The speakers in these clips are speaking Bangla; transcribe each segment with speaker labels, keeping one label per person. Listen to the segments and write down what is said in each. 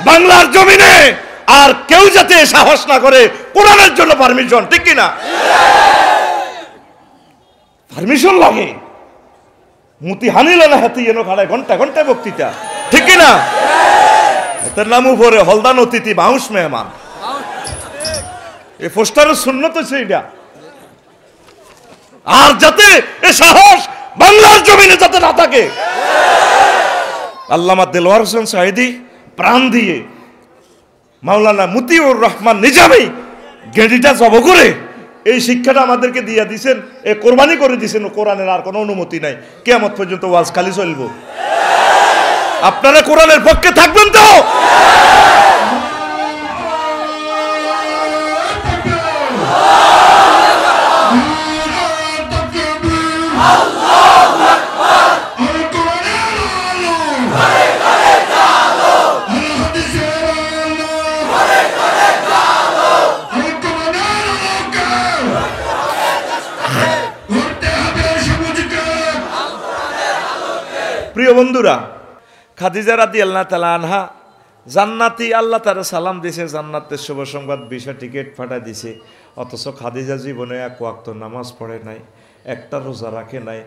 Speaker 1: বাংলার জমিনে আর কেউ যাতে সাহস না করে কোরআনের জন্য পারমিশন, ঠিক কিনা? পারমিশন লাগে। মুতি হানিল না হাতে যেন খাড়ায় ঘন্টা ঘন্টা বক্তৃতা, ঠিক কিনা? এটার নাম উপরে হলদান অতিথি বাউস মেহমান। এই পোস্টারের সুন্নত সেইটা। আর যাতে এ সাহস বাংলার জমিনে যাতে না থাকে। আল্লামা দেলোয়ার হোসেন সাঈদী প্রাণ দিয়ে, মাওলানা মতিউর রহমান নিজামী গেঁড়িটা জব করে এই শিক্ষাটা আমাদেরকে দিয়ে দিয়েছেন, এ কোরবানি করে দিয়েছেন। কোরআনের আর কোনো অনুমতি নাই, কিয়ামত পর্যন্ত ওয়াজ খালি চলবো। আপনারা কোরআনের পক্ষে থাকবেন তো? প্রিয় বন্ধুরা, খাদিজা রাদিয়াল্লাহু তাআলা আনহা জান্নাতি, আল্লাহ তারা সালাম দিয়েছে, জান্নাতের শুভ সংবাদ, ভিসা টিকিট পাঠা দিছে। অথচ খাদিজা জীবনে এক ওয়াক্ত নামাজ পড়ে নাই, একটা রোজা রাখে নাই,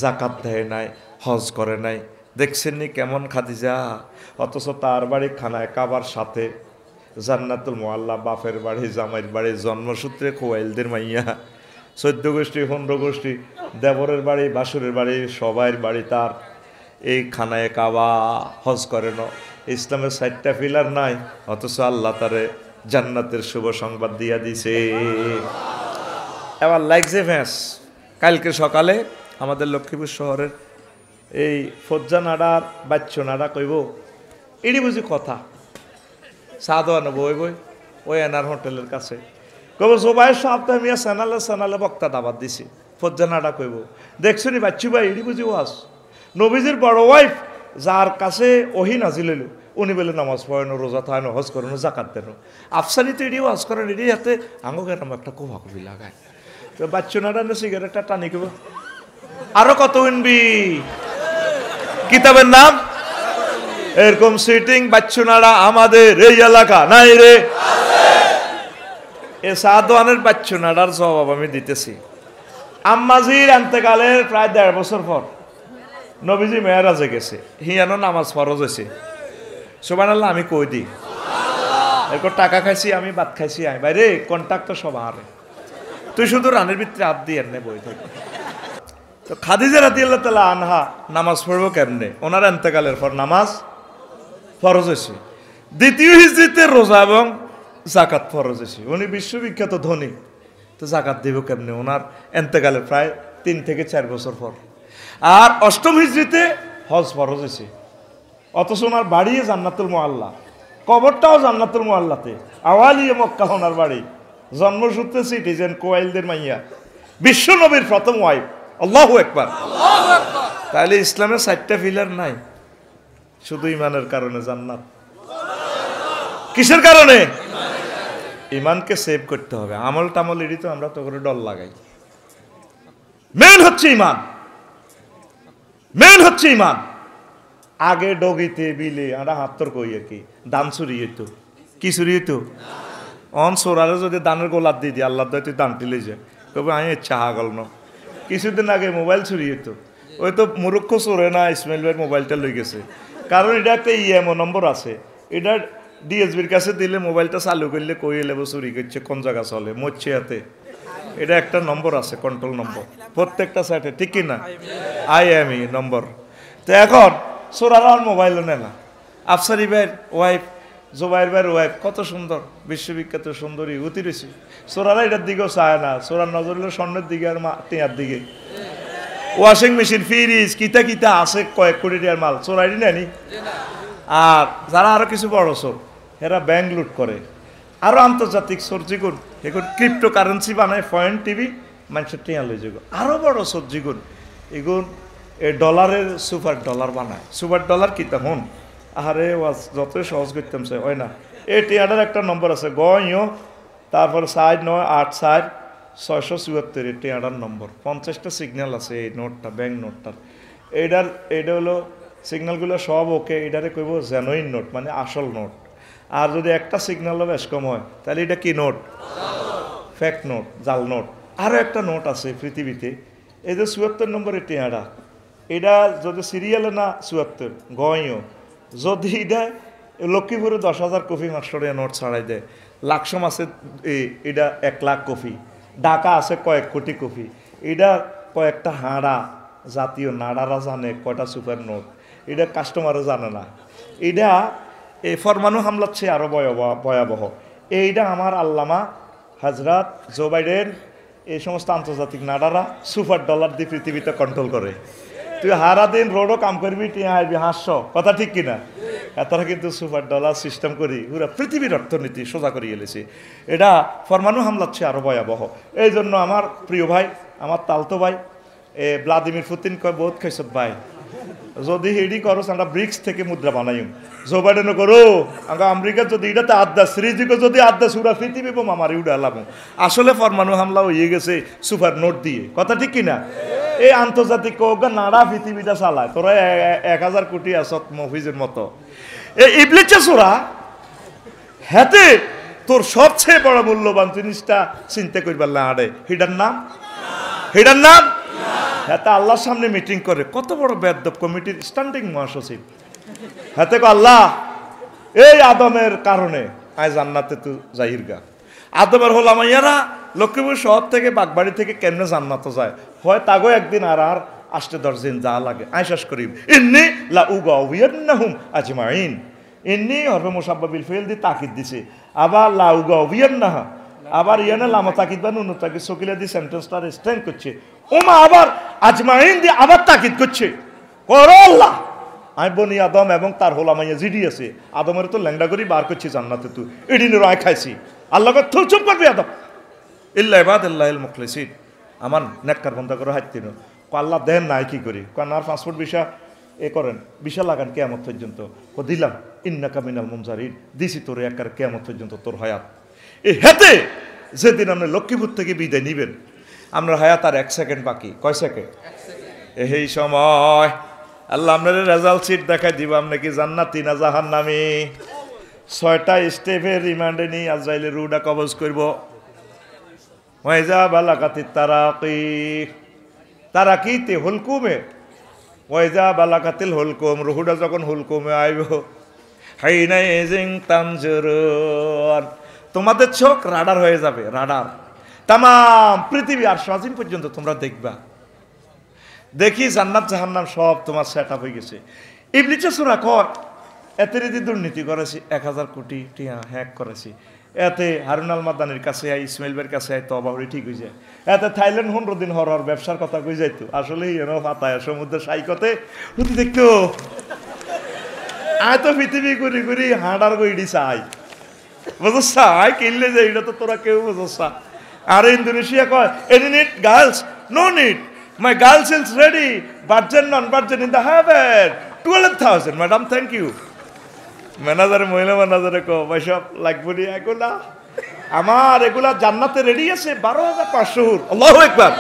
Speaker 1: জাকাত দেয় নাই, হজ করে নাই। দেখছেননি কেমন খাদিজা? অথচ তার বাড়ি খানায় কাবার সাথে জান্নাতুল মুআল্লা, বাপের বাড়ি, জামাইয়ের বাড়ি, জন্মসূত্রে খোয়াইলদের মাইয়া, 14 গোষ্ঠী 15 গোষ্ঠী, দেবরের বাড়ি, বাসুরের বাড়ি, সবাইয়ের বাড়ি তার এই খানায় কাবা। হজ করে না, ইসলামের 4টা পিলার নাই, অথচ আল্লাহ তারে জান্নাতের শুভ সংবাদ দিয়া দিছে। এবার লাগছে ফ্যাঁস। কালকে সকালে আমাদের লক্ষ্মীপুর শহরের এই ফজ্জা নাড়ার বাচ্চ নাড়া কইব, এটি বুঝি কথা চা দেওয়া নেবো ওই বই ওই এনার হোটেলের কাছে কব সবাই সপ্তাহে মিয়া সানালে সানালে বক্তা দাবাত দিছি। ফজ্জা নাড়া কইব, দেখছো নি বাচ্চু ভাই, এটি বুঝি ওয়াজ নবীজির বড় ওয়াইফ যার কাছে ওহি নাজিল হইল, উনি বলে নামাজ পড়ানো, রোজা থানো, হজ করানো, জাকাত দেন। আফসানি তো এটি ওয়াজ করেন, এটি হাতে আঙুকের নাম একটা কোভাকুবি লাগায়। তো বাচ্চু নাড়া সিগারেটটা টানি কেব, আরো কত উনবি কিতাবের নাম এরকম সিটিং বাচ্চু নাড়া আমাদের এই এলাকা নাই রে। এ সাদওয়ানের বাচ্চু নাড়ার জবাব আমি দিতেছি। আম্মাজির এন্তেকালের প্রায় 1.5 বছর পর নবীজি মেরাজে গেছে, হিয়ানো নামাজ ফরজ হয়েছে। সুবহানাল্লাহ আমি কই দিই, এরপর টাকা খাইছি আমি, ভাত খাইছি আমি, বাইরে কন্ট্যাক্ট তো সব আরে, তুই শুধু রানের ভিতরে হাত দিয়ে এনে বই থাকি। তো খাদিজা রাদিয়াল্লাহু তাআলা আনহা নামাজ পড়বো কেমনে? ওনার এন্তেকালের পর নামাজ ফরজ হয়েছে। দ্বিতীয় হিজরিতে রোজা এবং জাকাত ফরজ হয়েছে। উনি বিশ্ববিখ্যাত ধনী, তো জাকাত দেব কেমনে? ওনার এন্তেকালের প্রায় 3 থেকে 4 বছর পর। আর 8ম হিজরিতে হজ ফরজ হয়েছে। অথচ ওনার বাড়ি জান্নাতুল মুআল্লা, কবরটাও জান্নাতুল মুআল্লাতে, আওয়ালিয়ে মক্কা ওনার বাড়ি, জন্মসূত্রে সিটিজেন, কোয়াইলদের মাইয়া, বিশ্ব নবীর প্রথম ওয়াইফ। আল্লাহু আকবার। তাহলে ইসলামের 4টা পিলার নাই, শুধু ইমানের কারণে জান্নাত। কিসের কারণে? ইমানকে সেভ করতে হবে। আমল টামল এটি তো আমরা তো করে ডল লাগাই। মেন হচ্ছে ইমান, মেন হচ্ছে ইমান। আগে ডগিতে বিলে আমরা হাতর কই আর কি দান চুরি হইতো, কি চুরি হইতো? অন সোরারে যদি দানের গোলাপ দিয়ে দিই, আল্লাহ তুই দান টিলে যায়, তবে আমি চাহা গল ন। কিছুদিন আগে মোবাইল চুরি হইতো, ওই তো মুরুক্ষ চোরে না ইসমাইল ভাইয়ের মোবাইলটা লই গেছে। কারণ এটা একটা ইএমও নম্বর আছে, এটা ডিএসবির কাছে দিলে মোবাইলটা চালু করলে কই এলে চুরি করছে, কোন জায়গা চলে, মরছে হাতে। এটা একটা নম্বর আছে, কন্ট্রোল নম্বর প্রত্যেকটা সাইটে, ঠিক কিনা? IME নম্বর। তো এখন সোরার মোবাইলও নেয় না। আফসারি ভাইয়ের ওয়াইফ, জোবাইর ভাইয়ের ওয়াইফ কত সুন্দর, বিশ্ববিখ্যাত সুন্দরী অতি রয়েছে। সোরারা এটার দিকেও চায় না, সোরার নজর হলো স্বর্ণের দিকে আর টিয়ার দিকে। ওয়াশিং মেশিন, ফ্রিজ, কিতা কিতা আছে কয়েক কোটি টাকার মাল, চোরাইনি নেনি। আর যারা আরো কিছু বড় চোর, এরা ব্যাংক লুট করে। আরো আন্তর্জাতিক চোর যেগুন, এখন ক্রিপ্টো কারেন্সি বানায়, পয়েন্ট টিভি মানুষের টিয়া লই যেগুন। আরো বড় চোর যেগুন, এগুন এই ডলারের সুপার ডলার বানায়। সুপার ডলার কিতা হন, আরে যতই সহজ করতাম চাই হয় না। এই টিয়াটার একটা নম্বর আছে গয়, তারপর 4984674, এই টিয়াটার নম্বর। 50টা সিগন্যাল আছে এই নোটটা, ব্যাংক নোটটার। এইটা হলো সিগন্যালগুলো সব ওকে। এটারে কইব জেনুইন নোট, মানে আসল নোট। আর যদি একটা সিগন্যালও বেশ কম হয় তাহলে এটা কি নোট? ফেক নোট, জাল নোট। আরও একটা নোট আছে পৃথিবীতে, এই যে ৭৪ নম্বরের টিয়াটা, এটা যদি সিরিয়ালে না ৭৪ গয়ও, যদি এটা লক্ষ্মীপুরে ১০,০০০ কপি ৫০০ টাকা নোট ছাড়াই দেয়, লাকসম আছে এটা ১,০০,০০০ কপি, ঢাকা আছে কয়েক কোটি কপি, এটা কয়েকটা হাঁড়া জাতীয় নাড়ারা জানে কয়টা সুপার নোট, এটা কাস্টমারও জানে না। এটা এই ফরমানু হামলার চেয়ে আরও ভয়াবহ। এইটা আমার আল্লামা হজরত জো বাইডেন এই সমস্ত আন্তর্জাতিক নাডারা সুপার ডলার দিয়ে পৃথিবীতে কন্ট্রোল করে। তুই হারা দিন রোডও কাম করবি, তুই আসবি হাস্য, কথা ঠিক কিনা? এতটা কিন্তু সুপার ডলার সিস্টেম করি পুরা পৃথিবীর অর্থনীতি সোজা করিয়ে এলেছি। এটা ফরমানু হামলার চেয়ে আরও ভয়াবহ। এই জন্য আমার প্রিয় ভাই, আমার তালতো ভাই ভ্লাদিমির পুতিন কয় বহুত খাইছত ভাই, যদি এডি করো আমরা ব্রিক্স থেকে মুদ্রা বানাইম, জো বাইডেনও করো আমরা আমেরিকার যদি এটাতে আড্ডা শ্রীজিকে যদি আড্ডা সুরা পৃথিবী আমারই উড়ালাম। আসলে ফরমানু হামলা হয়ে গেছে সুপার নোট দিয়ে, কথা ঠিক কিনা? এই আন্তর্জাতিক নাড়া পৃথিবীটা চালায়, তোরা ১,০০০ কোটি আসত মফিজের মতো। এই ইবলিচা সোরা হাতে তোর সবচেয়ে বড় মূল্যবান জিনিসটা চিন্তা করবার না আড়ে, হিডার নাম, হিডার নাম। হাতে আল্লাহর সামনে মিটিং করে, কত বড় বেদব কমিটির স্ট্যান্ডিং মহাসচিব। হাতে আল্লাহ এই আদমের কারণে আয় জান্নাতে তো জাহিরগা, আদমের হলাম ইয়ারা লক্ষ্মীপুর শহর থেকে বাগবাড়ি থেকে কেমনে জান্নাত যায়, হয় তাগো একদিন আর আসতে ১০ দিন যা লাগে আয় শেষ করিম। ইন্নি লা উগাউয়ান্নাহুম আজমাইন, ইন্নি হরফে মুসাব্বাবিল ফিল দি তাকিদ দিছে, আবার লা উগাউয়ান্নাহা, আবার ইয়ানে লামা তাকিদ বা নুন তাকিদ সকিলা দি সেন্টেন্সটা স্ট্যান্ড করছে, ওমা আবার আজমাইন দি আবার তাকিদ করছে, করো আল্লাহ আমি বনি আদম এবং তার হোলামাইয়া জিডি আছে, আদমের তো ল্যাংডা করি বার করছি জান্নাতে, তুই এডিনের আয় খাইছি। আল্লাহ থুর চুপ করবি আদম, ইল্লা ইবাদাল্লাহিল মুখলিসিন, আমার নেককার বন্ধ করে হাইতিন। আল্লাহ দেন নাই কি করি, কারণ আর পাসপোর্ট ভিসা করেন, ভিসা লাগান কিয়ামত পর্যন্ত। দিলাম ইন্নাকা মিনাল মুনজারিন, দিছি তোর একার কিয়ামত পর্যন্ত তোর হায়াত। এই হেতে যেদিন আপনি লক্ষ্মীপুর থেকে বিদায় নিবেন, আপনার হায়াত আর ১ সেকেন্ড বাকি। কয় সেকেন্ড? এই সময় আল্লাহ আপনার রেজাল্ট শিট দেখাই দিব, আপনি কি জান্নাতি না জাহান্নামী। ৬টা স্টেপের রিমান্ডে নিয়ে আজরাইলের রুডা কবজ করব। ওয়াইজা বালাকাতিত তারাকি, তারাকিতে হুলকুমে, ওয়াইজা বালাকাতিল হুলকুম, রুহুডা যখন হুলকুমে আইব, হাইনা এজিং তানজুরুন, তোমাদের চোখ রাডার হয়ে যাবে, রাডার। তাম পৃথিবী আর সাজিম পর্যন্ত তোমরা দেখবা, দেখি জান্নাত জাহান্নাম সব তোমার সেট আপ হয়ে গেছে। ইবলিসে সূরা কয় এতে রীতি দুর্নীতি করেছি, ১,০০০ কোটি টিয়া হ্যাক করেছি, এতে হারুন আল মাদানির কাছে আই, ইসমাইল ভাইয়ের কাছে আই, তবা হরি ঠিক হয়ে যায়। এতে থাইল্যান্ড ১৫ দিন হরর ব্যবসার কথা কই যাইতো, আসলে পাতায় সমুদ্রের সাইকতে হুতি দেখতো। আয় তো পৃথিবী ঘুরি ঘুরি হাঁটার গইডি চাই, বুঝছা আয় কিনলে যে এটা তো তোরা কেউ বুঝছা। আর ইন্দোনেশিয়া কয় any need girls, no need, my girls is ready, virgin non virgin in the heaven, 12,000 madam thank you. ম্যানেজারে মহিলা ম্যানেজারে কো ভাই সব লাগবে নি এগুলা, আমার এগুলা জান্নাতে রেডি আছে 12,500। আল্লাহু আকবার।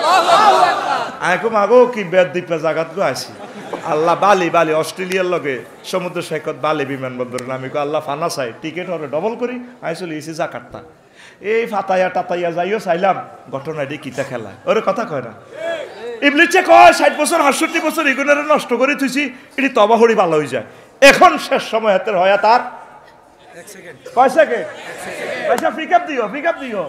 Speaker 1: আইকো মাগো কি বেদ দ্বীপে জাগাত গো আইছি, আল্লাহ বালি বালি অস্ট্রেলিয়ার লগে সমুদ্র সৈকত বালি বিমানবন্দরের নামে কো আল্লাহ ফানা চাই, টিকিট হরে ডবল করি আইসলে ইসি জাকাতটা। এই ফাতাইয়া টাতাইয়া যাইও চাইলাম, ঘটনা এটি কিতা খেলা ওরে কথা কয় না। ইবলিসে কয় 60 বছর 68 বছর এগুলোরে নষ্ট করে থুইছি, এটি তবা হরি ভালো হয়ে যায়। এখন শেষ সময় হাতের হয় তার 1 সেকেন্ড, কয় সেকেন্ড? পয়সা পিক আপ দিও, পিক আপ দিও,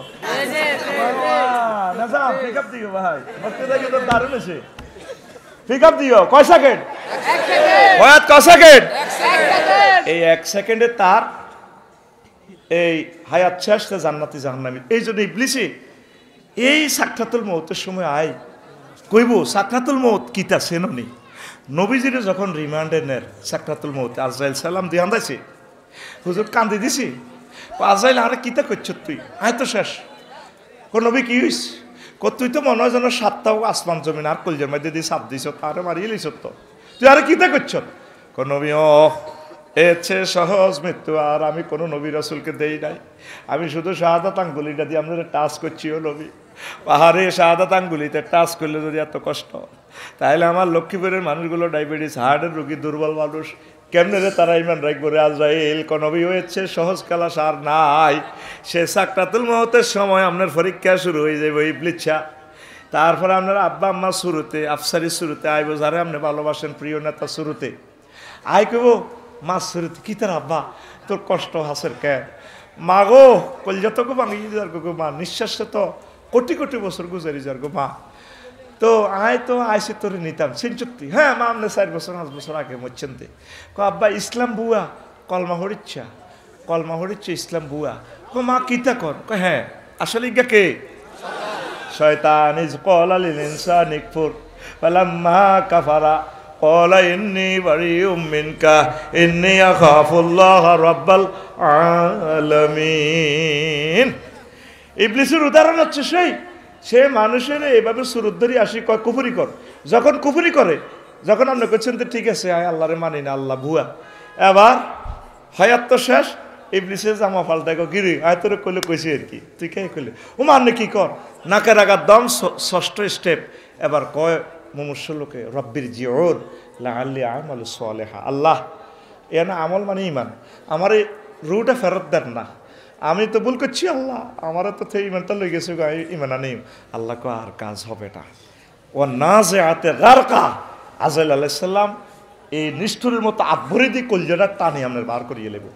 Speaker 1: না সাহেব পিক আপ দিও ভাই, বক্তৃতা কি তো দারুণ আছে, পিক আপ দিও। কয় সেকেন্ড? 1 সেকেন্ড। হয় কয় সেকেন্ড? 1 সেকেন্ড। এই 1 সেকেন্ডে তার এই হায়াত শেষ, জান্নাতি জাহান্নামী। এই জন্য ইবলিসে এই সাকরাতুল মউতের সময় আয় কইব সাকরাতুল মউত কিতা চেননি। নবীজিরে যখন রিমান্ডে নেন সাকরাতুল মউতে, আজরাইল সালাম দিয়ে আন্দাইছে, হুজুর কান্দি দিছি, আজরাইল আরে কিতা করছ তুই, আয় তো শেষ। কোন নবী কি হইস, তুই তো মনে হয় যেন 7টা আসমান জমিন আর কলজের মধ্যে দিয়ে চাপ দিছ, তারে মারিয়ে লিছ তো, তুই আরে কিতা করছ। কোন নবী ও এর চেয়ে সহজ মৃত্যু আর আমি কোনো নবী রাসূলকে দেই নাই, আমি শুধু শাহাদাত আঙ্গুলিটা দিয়ে আপনাদের টাচ করছি। ও নবী, পাহাড়ে শাহাদাত আঙ্গুলিতে টাচ করলে যদি এত কষ্ট, তাহলে আমার লক্ষ্মীপুরের মানুষগুলো ডায়াবেটিস, হার্টের রোগী, দুর্বল মানুষ কেমনে রে তারা ইমান রাখবো রে? আজরাইল কোন নবী হয়েছে সহজ কালাস আর নাই। সে সাকরাতুল মউতের সময় আপনার পরীক্ষা শুরু হয়ে যাবে ইবলিসা। তারপরে আপনার আব্বা আম্মা শুরুতে, আফসারি শুরুতে আইব, যারা আপনি ভালোবাসেন প্রিয় নেতা শুরুতে আই কইব মা শুরুতে কি তার আব্বা তোর কষ্ট হাসের কে মা গো কলজাতকে ভাঙি যার গো মা, নিঃশ্বাসে তো কোটি কোটি বছর গুজারি যার গো মা। তো আয় তো আইসে তোরে নিতাম সেঞ্চুক্তি। হ্যাঁ মা আপনি 4 বছর 5 বছর আগে মরছেন তে কো আব্বা ইসলাম বুয়া কলমা হরিচ্ছা ইসলাম বুয়া। কো মা কিতা কর? কো হ্যাঁ আসলে ইগা কে? শয়তান ইজ ক্বালা লিল ইনসানি কফুর ফালাম্মা কাফারা ক্বালা ইন্নী বারিউম মিনকা ইন্নী আখাফুল্লাহ রাব্বাল আলামিন। ইবলিসের উদাহরণ হচ্ছে সে মানুষের এভাবে সুরত ধরি আসি কয় কুফরি কর। যখন কুফরি করে, যখন আপনি করছেন তো ঠিক আছে আয় আল্লাহরে মানি না, আল্লাহ ভুয়া, এবার হায়াত তো শেষ, ইবলিসে জামা পাল্টাই গো গিরি আয় তোরে কইলে কইছি আর কি, তুই কে কইলে ও মানে কি কর নাকের আগার দম 6ষ্ঠ স্টেপ। এবার কয় মুমূর্ষ লোকে রব্বির জিউন লাআল্লি আমালু সালিহা, আল্লাহ এ না আমল মানে ইমান, আমার এই রুটা ফেরত দেন না, আমি তো ভুল করছি আল্লাহ, আমারও তো ইমানটা লই গেছে ইমানা নেই। আল্লাহ কো আর কাজ হবে না। ও নাজিআতে গারকা, আজরাইল আলাইহিস সালাম এই নিষ্ঠুরের মতো আভরি দি কলজাটা টানি আপনার বার করিয়ে লেব।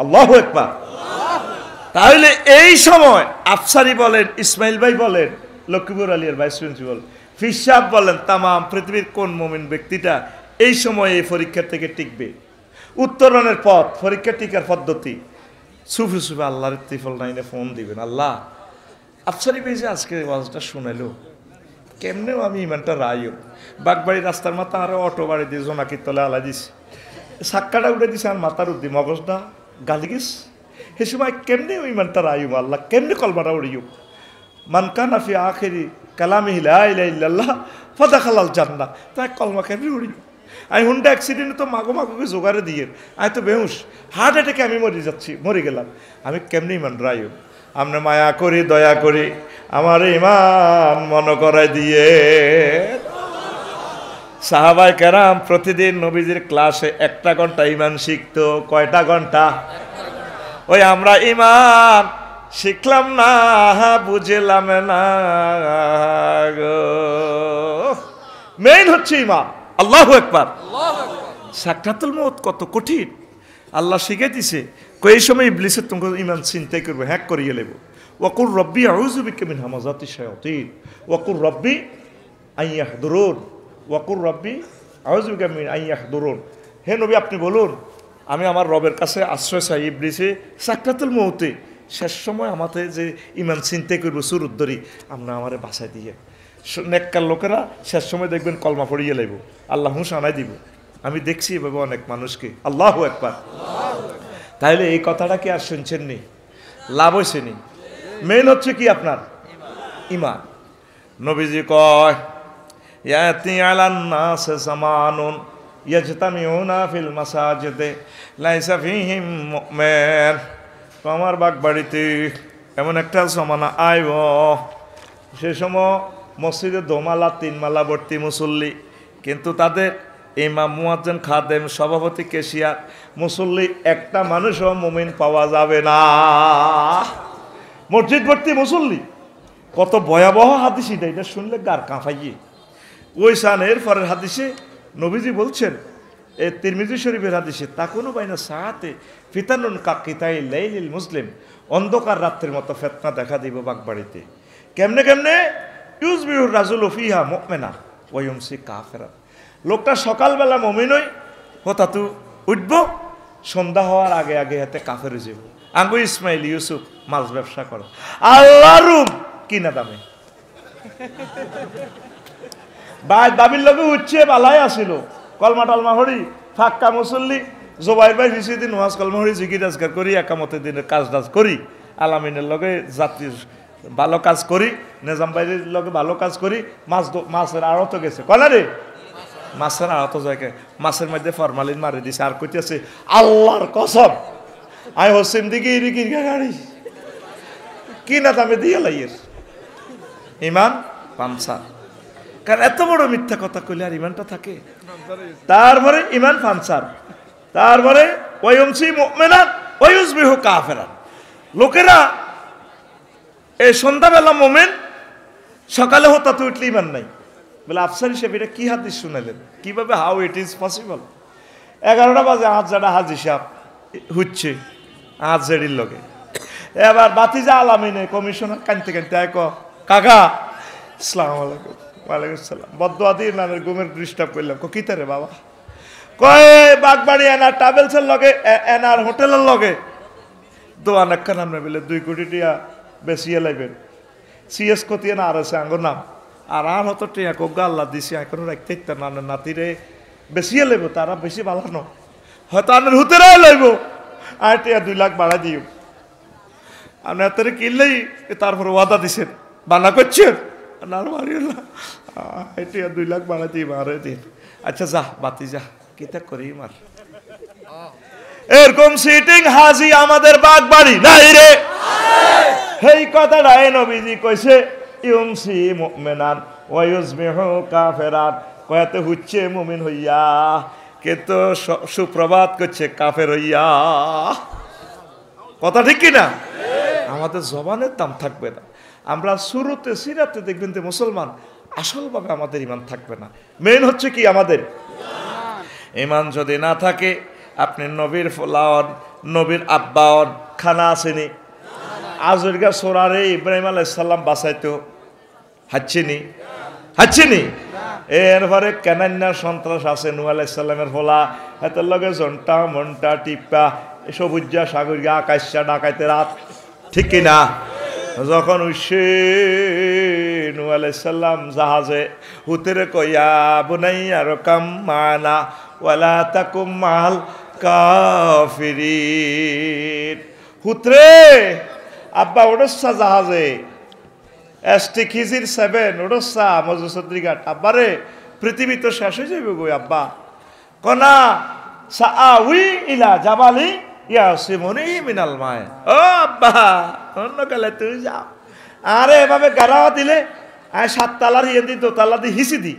Speaker 1: আল্লাহু আকবার। তাহলে এই সময় আফসারি বলেন, ইসমাইল ভাই বলেন, লক্ষ্মীপুর আলিয়ার ভাইস প্রিন্সিপাল ফিসাব বলেন, তাম পৃথিবীর কোন মুমিন ব্যক্তিটা এই সময় এই পরীক্ষা থেকে টিকবে? উত্তরণের পথ, পরীক্ষা টিকার পদ্ধতি, সুফি আল্লাহর ত্রিফল নাইনে ফোন দিবেন, আল্লাহ আফসারি ভাই যে আজকে ওয়াজটা শুনাইলো কেমনেও আমি ইমানটা রাইও, বাগবাড়ি রাস্তার মাথা আরো অটো বাড়ি দিয়ে জোনাকির তলে আলা দিছে, সাক্কাটা উঠে দিছে আর মাথার উদ্দি মগজটা গালি গেছ, সে সময় কেমনে ইমানটা রাইও আল্লাহ, কেমনে কলমাটা উড়িও? মানকানা ফি আখিরি কালামিহি লা ইলাহা ইল্লাল্লাহ ফাদাখালাল জান্নাহ, তাই কলমা কেমনে উড়িও? আমি হুন্ডা অ্যাক্সিডেন্টে তো মাগোকে জোগাড়ে দিয়ে আমি তো বেহুশ, হার্ট অ্যাটাকে আমি মরে গেলাম, আমি কেমনি ইমান রাইও? আপনি মায়া করি দয়া করি আমার ইমান মনে করাই দিয়ে। সাহাবাই কেরাম প্রতিদিন নবীজির ক্লাসে 1টা ঘন্টা ইমান শিখতো। কয়টা ঘন্টা? ওই আমরা ইমান শিখলাম না, বুঝলাম না গো। মেইন হচ্ছে ইমান। আল্লাহু আকবার। সাকরাতুল মউত কত কঠিন আল্লাহ শিখে দিছে। এই সময় ইবলিসে তোমাকে ইমান চিন্তাই করবে, হ্যাক করিয়ে লেব। ওয়াকুর রব্বি আউযু বিকা মিন হামাযাতিশ শায়াতিন ওয়াকুর রব্বি আইয়াহদুরুন, ওয়াকুর রব্বি আউযু বিকা মিন আইয়াহদুরুন। হে নবী আপনি বলুন আমি আমার রবের কাছে আশ্রয় চাই ইবলিসে সাকরাতুল মউতে শেষ সময় আমাদের যে ইমান চিন্তাই করবো সুরত ধরি, আমরা আমারে বাঁচাই দিয়ে। নেককার লোকেরা শেষ সময় দেখবেন কলমা পড়িয়ে লাইব, আল্লাহ হুঁশ আনাই দিব। আমি দেখছি এভাবে অনেক মানুষকে। আল্লাহু আকবার। তাহলে এই কথাটা কি আর শুনছেন নি? লাভ হয়েছে নি? মেন হচ্ছে কি আপনার ইমান। নবীজি কয় ইয়াতি আলান নাস জামানুন ইয়াজতামিউনা ফিল মাসাজিদে লাইসা ফিহিম মুমিন। আমার বাগবাড়িতে এমন একটা জমানা আইব, সে সময় মসজিদে 2 মালা 3 মালা ভর্তি মুসল্লি, কিন্তু তাদের ইমাম মুয়াজ্জিন খাদেম সভাপতি কেশিয়ার মুসল্লি একটা মানুষও মুমিন পাওয়া যাবে না। মসজিদ ভর্তি মুসল্লি, কত ভয়াবহ হাদিস এটা শুনলে গার কাঁপাইয়ে। ওই সানের পরের হাদিসে নবীজি বলছেন, এই তিরমিজি শরীফের হাদিসে, তা কোনো বাইনা সাহাতে ফিতানুন কাকিতাই লাইলিল মুসলিম, অন্ধকার রাত্রের মতো ফেতনা দেখা দিব বাগবাড়িতে। কেমনে কেমনে? ইউজবিহুর রাজুলু ফিহা মুমিনা ওয়া ইউমসি কাফিরা। লোকটা সকালবেলা মুমিন হতাতু উঠব, সন্ধ্যা হওয়ার আগে আগে হাতে কাফের হয়ে যাব। আঙ্গু ইসমাইল ইউসুফ মাছ ব্যবসা করো, আল্লাহ রুম কিনা দামে দাবির লগে উঠছে বালাই আসিল, কলমা টলমা হরি ফাক্কা মুসল্লি জোবাইর ভাই হিসেবে দিন ওয়াজ কলমা হরি জিকির আজকার করি, একামতের দিনের কাজ টাজ করি, আলামিনের লগে যাত্রীর ভালো কাজ করি, নিজাম ভাইয়ের লগে ভালো কাজ করি, মাছের আড়ত গেছে কলা রে, মাছের আড়ত জায়গায় মাছের মধ্যে ফরমালিন মারি দিছে, আর কইতেছে আল্লাহর কসম আই হোসেন দিকে গাড়ি কি না দামে দিয়ে লাইয়ের ইমান পামসা। কারণ এত বড় মিথ্যা কথা কইলে আর ইমানটা থাকে? তারপরে ইমান ফানসার, তারপরে ওয়ায়ুমসি মুমিনান ওয়ায়ুসবিহু কাফিরান। লোকেরা এই সন্ধ্যাবেলা মোমেন, সকালে হঠাৎ উঠলে ইমান নাই। বলে আফসার হিসেবে এটা কি হাদিস শুনালেন, কিভাবে, হাউ ইট ইজ পসিবল? 11টা বাজে আজ যারা হাজ হিসাব হচ্ছে আজ জেডির লগে। এবার বাতিজা আলামিনে কমিশনার কানতে কানতে এক কাকা আসসালামু আলাইকুম। ওয়ালাইকুম সালাম। বদুয়া দিয়ে নানের ঘুমের ডিস্টার্ব করলাম। কি তারে বাবা? কয় বাগবাড়ি এনার ট্রাভেলসের লগে এনার হোটেলের লগে দোয়ান একখান নামে বলে 2 কোটি টিয়া বেশিয়ে লাগবেন। সিএস কতিয়ে না আর আছে আঙ্গর নাম। আর হতো টিয়া কোগা আল্লাহ দিছি এখনো রাখতে নানের নাতিরে বেশিয়ে লাগবো, তারা বেশি ভালো হয়তো আনের হুতেরাই লাগবো। আর টিয়া 2 লাখ বাড়া দিও। আপনার তারে কিনলেই তারপর ওয়াদা দিছেন, বানা করছেন না মারিও না, টিয়া 2 লাখ বাড়া দিই মারে দিন। আচ্ছা যা বাতি যা, কিতা করি মার। এরকম সিটিং হাজি আমাদের বাগবাড়ি নাই রে। এই কথাটা নবীজি কইছে ইউমসি মুমিনান ওয়া ইউসবিহু কাফিরান, কয়াতে হচ্ছে মুমিন হইয়া কিন্তু সুপ্রভাত করছে কাফের হইয়া। কথা ঠিক কিনা? আমাদের জবানের দাম থাকবে না। আমরা শুরুতে সিরাতে দেখবেন যে মুসলমান, আসলভাবে আমাদের ইমান থাকবে না। মেন হচ্ছে কি আমাদের ইমান যদি না থাকে, আপনি নবীর ফলাওয়ান, নবীর আব্বাওয়ান খানা আসেনি। আজরগা সোরারে ইব্রাহিম আলাইহিস সালাম বাঁচাইতো হাচ্ছিনি। এরপরে কেনান্না সন্ত্রাস আছে নূহ আলাইহিস সালামের ফলা, হাতের লগে জন্টা মন্টা টিপ্পা সবুজা সাগরিয়া আকাশা ডাকাইতে রাত, ঠিক কিনা? যখন উঠছে নূহ আলাইহিস সালাম জাহাজে, হুতেরে কইয়া বুনাইয়া রকাম মানা ওয়ালা তাকুম মাল কাফিরিন। হুতরে আব্বা ওড়সা জাহাজে এসটি খিজির 7 ওড়সা মজুসদ্রি ঘাট। আব্বারে পৃথিবী তো শেষ হয়ে যাবে গো আব্বা। কনা সাআউই ইলা জাবালি ইয়াসিমুনি মিনাল মায়। ও আব্বা অন্য কালে তুই যাও। আরে এভাবে গাড়াও দিলে আয় 7 তালার ইয়ে দি 2 তালা দি হিসি দি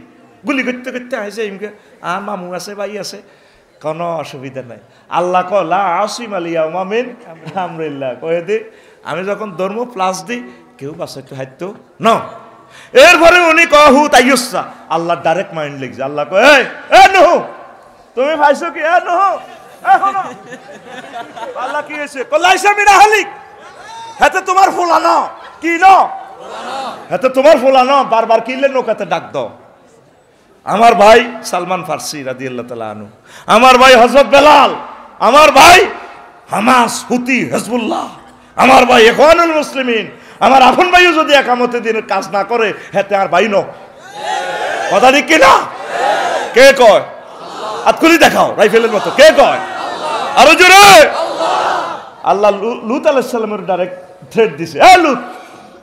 Speaker 1: গুলি করতে করতে আইসে ইমকে। আর মামু আছে ভাই আছে, কোনো অসুবিধা নাই। আল্লাহ কলা আসিম আলিয়া মামিন আমরিল্লাহ কয়ে দি। আমি যখন ধর্ম প্লাস দিই কেউ বাসাইতে হাইতো ন। এরপরে উনি কহু তাইয়ুসা, আল্লাহ ডাইরেক্ট মাইন্ড লিখছে। আল্লাহ কয় এ নহু তুমি ভাইছো কি? এ নহু আল্লাহ কি হয়েছে? কলাইসা মিনা হালিক, হাতে তোমার ফুলানো কি ন, হাতে তোমার ফুলানো বারবার কিনলে নৌকাতে ডাক দাও। আমার ভাই সালমান ফার্সি রাদিয়াল্লাহু তাআলা আনহু, আমার ভাই হযরত বেলাল, আমার ভাই হামাস হুতি হিজবুল্লাহ, আমার ভাই ইখওয়ানুল মুসলিমিন, আমার আপন ভাইও যদি একামতে দিনের কাজ না করে হেতে আর ভাই ন। কথা ঠিক কিনা? কে কয়? আতকুলি দেখাও রাইফেলের মতো, কে কয়? আরো জোরে। আল্লাহ লূত আলাইহিস সালামের ডাইরেক্ট থ্রেট দিছে, এ লূত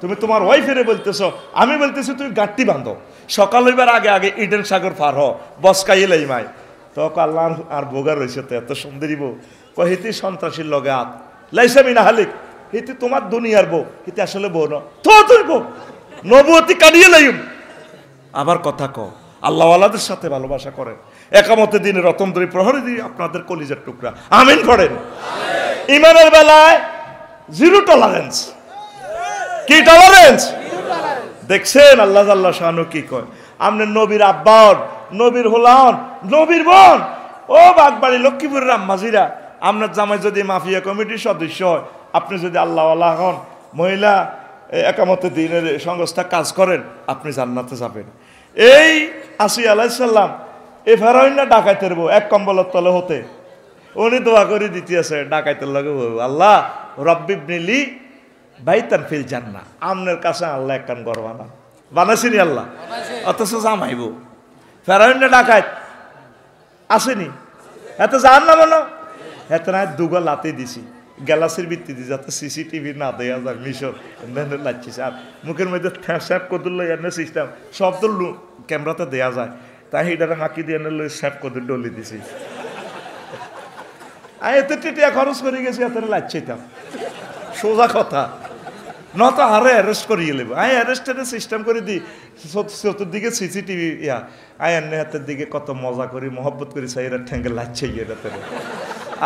Speaker 1: তুমি তোমার ওয়াইফেরে বলতেছো, আমি বলতেছি তুমি গাঁটটি বাঁধো, সকাল হইবার আগে আগে ইডেন সাগর পার হ, বসকাই লাইমাই। তখন আল্লাহ আর বোগার রয়েছে তো এত সুন্দরী বউ, কহিতি সন্ত্রাসীর লগে আত লাইসা মিনা হালিক, হিতি তোমার দুনিয়ার বউ, হিতি আসলে বউ ন তো তুই বউ নবুয়তি কাটিয়ে লাইম। আবার কথা ক আল্লাহওয়ালাদের সাথে ভালোবাসা করেন, একামতে দিনে রতনদরি প্রহরী দিয়ে আপনাদের কলিজার টুকরা আমিন করেন। ইমানের বেলায় জিরো টলারেন্স। কি টলারেন্স? দেখছেন আল্লাহ আল্লাহ শানু কি কয়? আপনি নবীর আব্বান, নবীর হোলান, নবীর বোন, ও বাগবাড়ি লক্ষ্মীপুরের আম্মাজিরা, আপনার জামাই যদি মাফিয়া কমিটির সদস্য হয়, আপনি যদি আল্লাহওয়ালা হন, মহিলা একামতে দিনের সংস্থা কাজ করেন, আপনি জান্নাতে যাবেন। এই আসি আলাইহিস সালাম এ ফেরাউন ডাকাইতের বউ, এক কম্বলের তলে হতে উনি দোয়া করে দিতে আছে ডাকাইতের লগে, আল্লাহ রব্বিবনিলি বাইতান ফিল জান্নাহ, আমনের কাছে আল্লাহ একখান ঘর বানা বানাইছিনি আল্লাহ, অথচ জামাইব ফেরাউন ডাকাইত আসেনি, এত জান না মনে এত না দুগা লাতে দিছি গ্যালাসের ভিত্তি যাতে সিসিটিভি না দেয়া যায়, মিশর লাগছিস আর মুখের মধ্যে স্যাপ কদুল এনে সিস্টেম সব তো ক্যামেরাতে দেয়া যায়, তাই এটারে হাঁকি দিয়ে এনে স্যাপ কদুল ডলি দিছি। আমি এত টিটিয়া খরচ করে গেছি এত লাগছিতাম, সোজা কথা। নত আরে অ্যারেস্ট করিয়ে নেব আই অ্যারেস্টের সিস্টেম করে দিই চতুর্দিকে সিসিটিভি ইয়া আই এনে হাতের দিকে কত মজা করি মহব্বত করি সাইরা ঠ্যাঙ্গে লাচ্ছে ইয়ে রাতে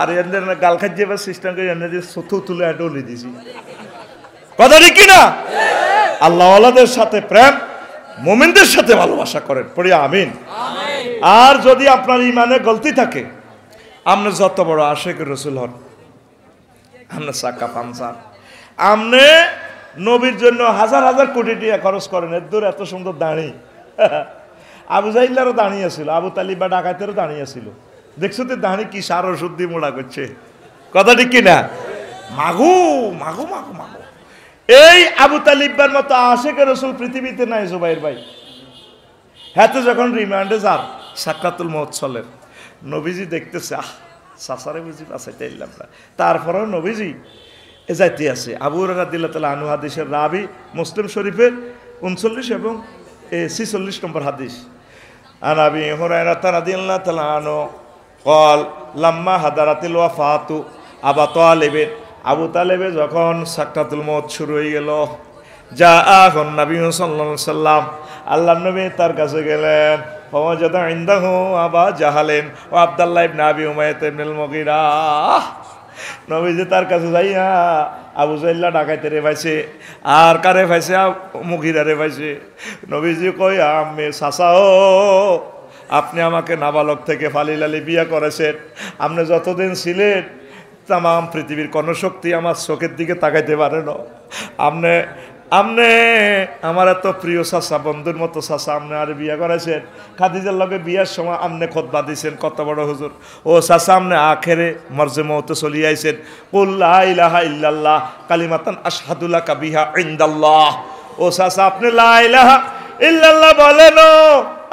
Speaker 1: আর এনে গাল খাইয়ে এবার সিস্টেম করে এনে দিয়ে চতু তুলে ডলে দিছি কথা ঠিক কিনা আল্লাহওয়ালাদের সাথে প্রেম মুমিনদের সাথে ভালোবাসা করেন পড়ি আমিন আর যদি আপনার ইমানে গলতি থাকে আপনি যত বড় আশিক রাসূল হন আপনি সাক্কা পানসার আপনি নবীর জন্য হাজার হাজার কোটি টাকা খরচ করেন এর দূর এত সুন্দর দাঁড়ি আবু জাহিলেরও দাঁড়িয়ে ছিল আবু তালিব বা ডাকাতেরও দাঁড়িয়ে ছিল দেখছো তো দাঁড়ি কি সার ওষুধ দিয়ে মোড়া করছে কথা ঠিক কিনা মাগু মাগু মাগু মাগু এই আবু তালিবের মতো আশিক রাসূল পৃথিবীতে নাই জুবাইর ভাই হাতে যখন রিমান্ডে যান সাকরাতুল মউত চলে নবীজি দেখতেছে সাসারে বুঝি বাঁচাইতে এলাম না তারপরেও নবীজি এ যাইতে আছে আবু হুরায়রা রাদিয়াল্লাহু তাআলা আনহু হাদিসের রাবি মুসলিম শরীফের 39 এবং 46 নম্বর হাদিস আন আবি হুরায়রা রাদিয়াল্লাহু তাআলা আনহু قال لما حضرت الوفاة আবু তালেব আবু তালেবে যখন সাকরাতুল মউত শুরু হয়ে গেল যা আখন নবী সাল্লাল্লাহু আলাইহি সাল্লাম আল্লাহর নবী তার কাছে গেলেন ফাওয়াজাদা ইনদাহু আবা জাহালেন ও আব্দুল্লাহ ইবনে আবি উমাইয়া ইবনুল মুগীরা নবীজি তার কাছে যাইয়া আবু জাহল ডাকাইতে রে পাইছে আর কারে পাইছে মুগীরা রে পাইছে নবীজি কই আম্মে চাচাও আপনি আমাকে নাবালক থেকে ফালিলালি বিয়া করেছেন আপনি যতদিন ছিলেন তাম পৃথিবীর কোনো শক্তি আমার চোখের দিকে তাকাইতে পারে না আপনি আপনি আমার এত প্রিয় চাচা বন্ধুর মতো চাচা আপনি আর বিয়া করেছেন খাদিজার লগে বিয়ার সময় আপনি খুতবা দিয়েছেন কত বড় হুজুর ও চাচা আপনি আখেরে মরজে মওতে চলে আইছেন কুল লা ইলাহা ইল্লাল্লাহ কালিমাতান আশহাদু লাকা বিহা ইনদাল্লাহ ও চাচা আপনি লা ইলাহা ইল্লাল্লাহ বলেন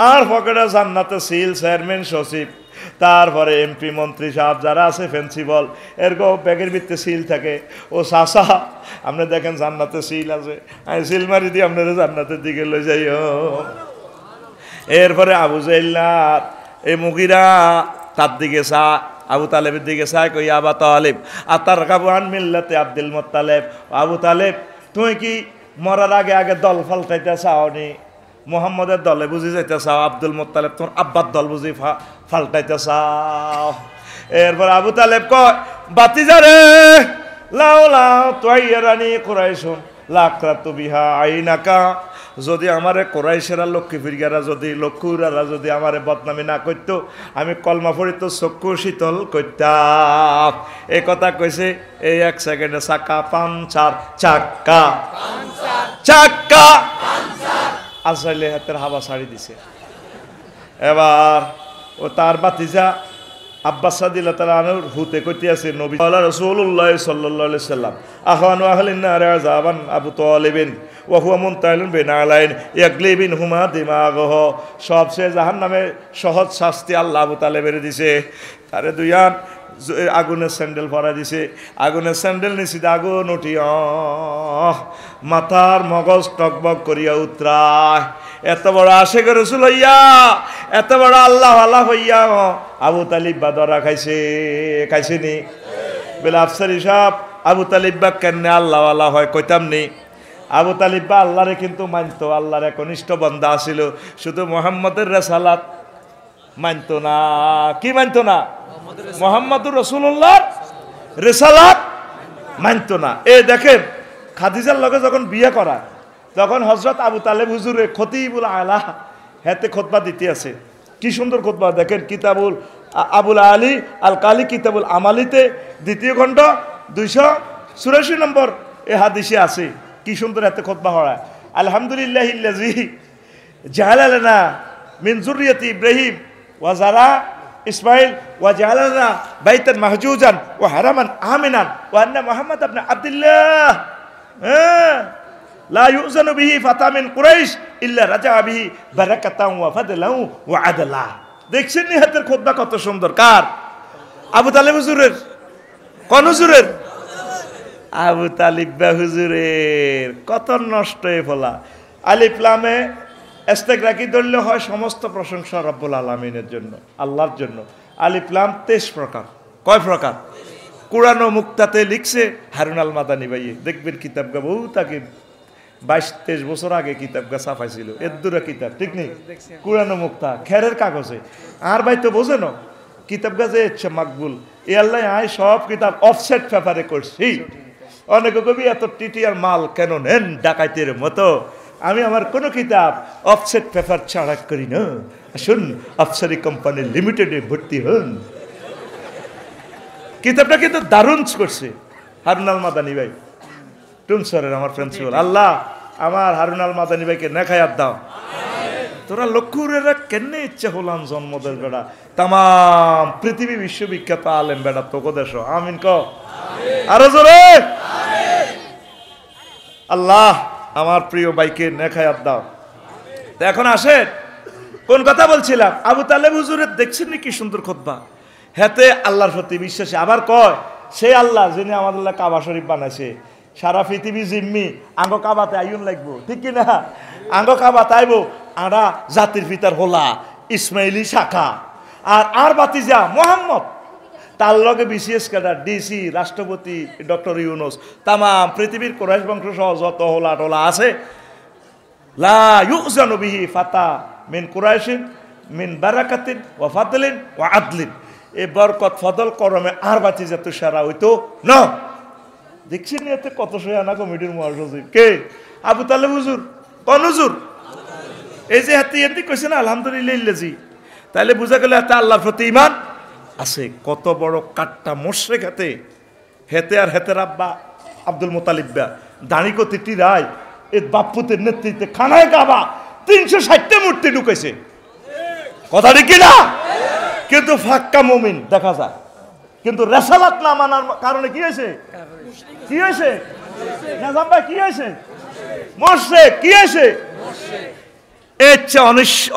Speaker 1: আর পকেটে জান্নাতে সিল চেয়ারম্যান সচিব তারপরে এমপি মন্ত্রী সাহেব যারা আছে প্রিন্সিপাল এরকম ব্যাগের ভিতরে সিল থাকে ও চাচা আপনি দেখেন জান্নাতে সিল আছে আমি সিল মারি দিয়ে আপনারা জান্নাতের দিকে লই যাইও এরপরে আবু জাহল এই মুগীরা তার দিকে চা আবু তালেবের দিকে চায় কই আবা তালেব আতার কাবু আন মিল্লাতে আব্দুল মুত্তালিব আবু তালেব তুই কি মরার আগে আগে দল ফালটাইতে চাওনি মুহাম্মদের দলে বুঝি যাইতে চাও আব্দুল মুত্তালিব তোমার আব্বার দল বুঝি ফালটাইতে চাও এরপর আবু তালেব কয় বাতিজা রে লাও লাও তুয়াইরানি কুরাইশুন লাকরাতু বিহা আইনাকা যদি আমারে কুরাইশেরা লক্ষ্মী ফিরগারা যদি লক্ষ্মীরা যদি আমারে বদনামি না করতো আমি কলমা পড়ি তো চক্ষু শীতল করতাম এই কথা কইছে এই এক সেকেন্ডে চাক্কা পাঞ্চার চাক্কা চাক্কা আসলে হাতের হাওয়া ছাড়ি দিছে এবার ও তার বাতিজা আব্বাস রাদিয়াল্লাহু তাআলা আনহুর হুতে কইতে আছে নবী রাসূলুল্লাহ সাল্লাল্লাহু আলাইহি সাল্লাম আখানু আহলিন নার আযাবান আবু তালিবিন ওয়া হুয়া মুনতাইলুন বিনা আলাইন ইয়াগলিবিন হুমা দিমাগহ সবচেয়ে জাহান্নামে সহজ শাস্তি আল্লাহ আবু তালেবের দিছে তারে দুইয়ান আগুনের স্যান্ডেল পরা দিছে আগুনের স্যান্ডেল নিছি আগুন উঠিয়া মাথার মগজ টকবক করিয়া উতরায় এত বড় আশিক রাসূল হইয়া এত বড় আল্লাহ আল্লাহ হইয়া আবু তালিব বা ধরা খাইছে নি বলে আফসারি সাহেব আবু তালিব বা কেন আল্লাহ আল্লাহ হয় কইতাম নি আবু তালিব বা আল্লাহরে কিন্তু মানতো আল্লাহর একনিষ্ঠ বান্দা ছিল শুধু মুহাম্মদের রিসালাত মানতো না কি মানতো না মুহাম্মদুর রাসূলুল্লাহর রিসালাত মানতো না এই দেখেন খাদিজার লগে যখন বিয়ে করা তখন হযরত আবু তালেব হুজুরে খতিবুল আলা হাতে খুতবা দিতে আছে কি সুন্দর খুতবা দেখেন কিতাবুল আবুল আলী আল কালি কিতাবুল আমালিতে দ্বিতীয় খণ্ড 284 নম্বর এই হাদিসে আছে কি সুন্দর হাতে খুতবা হয় আলহামদুলিল্লাহিল্লাযী জাআলা লানা মিন যুররিয়াতি ইব্রাহিম ওয়া যারা ইসমাইল ওয়া জাআলানা বাইতান মাহজুজান ওয়া হারামান আমিনান ওয়া আন্না মুহাম্মদ ইবনে আব্দুল্লাহ লা ইউযানু বিহি ফাতা মিন কুরাইশ ইল্লা রাজা বিহি বারাকাতান ওয়া ফাদলান ওয়া আদলা দেখছেন নি হাতের খুতবা কত সুন্দর কার আবু তালেব হুজুরের কোন হুজুরের আবু তালিব হুজুরের কত নষ্ট হয়ে ফেলা আলিফ লামে ইস্তেগরাকি ধরলে হয় সমস্ত প্রশংসা রব্বুল আলামিনের জন্য আল্লাহর জন্য আলিফ লাম 23 প্রকার কয় প্রকার কুরআন ও মুক্তাতে লিখছে হারুন আল মাদানী ভাই, দেখবেন কিতাব গা বহু তাকে 22-23 বছর আগে কিতাব গা ছাপাইছিল, এর দূরে কিতাব, ঠিক নেই? কুরআন ও মুক্তা খেরের কাগজে। আর ভাই তো বোঝে না কিতাব গা যে ইচ্ছে মাকবুল, এ আল্লাহ আয় সব কিতাব অফসেট পেপারে করছি। অনেক কবি এত টিটিআর মাল কেন নেন ডাকাইতের মতো? আমি আমার কোনো কিতাব অফসেট পেপার ছাড়া করি না। আসুন আফসারি কোম্পানি লিমিটেডে ভর্তি হন। কিতাবটা কিন্তু দারুণ করছে হারুন আল মাদানী ভাই, টুনসরের আমার প্রিন্সিপাল। আল্লাহ আমার হারুন আল মাদানী ভাইকে নেখায়াত দাও। তোরা লক্ষ্যুরেরা কেন ইচ্ছে হলাম জন্মদের বেড়া, তাম পৃথিবী বিশ্ববিখ্যাত আলেম বেড়া তোকে দেশ। আমিন ক আরো জোরে। আল্লাহ আমার প্রিয় ভাইকে নেখায়াত দাও। তো এখন আসেন কোন কথা বলছিলাম, আবু তালেব হুজুরের দেখছেন কি সুন্দর খুতবা, হেতে আল্লাহর প্রতি বিশ্বাসী। আবার কয় সেই আল্লাহ যিনি আমাদের কাবা শরীফ বানাইছে, সারা পৃথিবী জিম্মি আঙ্গ কাবাতে আইন লাগবো, ঠিক কিনা? আঙ্গ কাবাতে আইব আরা জাতির পিতার হোলা ইসমাইলি শাখা আর বাতিজা মোহাম্মদ, তার লগে বিসিএস ক্যাডার, ডিসি, রাষ্ট্রপতি ডক্টর ইউনুস, তাম পৃথিবীর কুরাইশ বংশ সহ যত হোলা টোলা আছে, লা ইউজানু বিহি ফাতা মিন কুরাইশিন মিন বারাকাতিন ওয়া ফাদলিন ওয়া আদলিন। এই বরকত ফদল করমে আর বাতিজা তুষারা হইতো না। দেখছেন এতে কত সয়ানা কমিটির মহাসচিব কে? আবু তালেব হুজুর। কোন হুজুর? এই যে হাতি হাতি কইছে না আলহামদুলিল্লাহ ইল্লাজি, তাইলে বুঝা গেল এতে আল্লাহর প্রতি ঈমান আছে। কত বড় কাট্টা মুশরিক হেতে, হেতে আর হেতের আব্বা আব্দুল মুতালিব্বা দাঁড়ি কতিটি রায় এ বাপ্পুতের নেতৃত্বে খানায় কাবা 360টা মূর্তি ঢুকেছে, কথা ঠিক কিনা? কিন্তু ফাক্কা মুমিন দেখা যায়, কিন্তু রেসালাত না মানার কারণে কি হয়েছে? কি হয়েছে? নাজাম ভাই কি হয়েছে? মুশরিক। কি হয়েছে?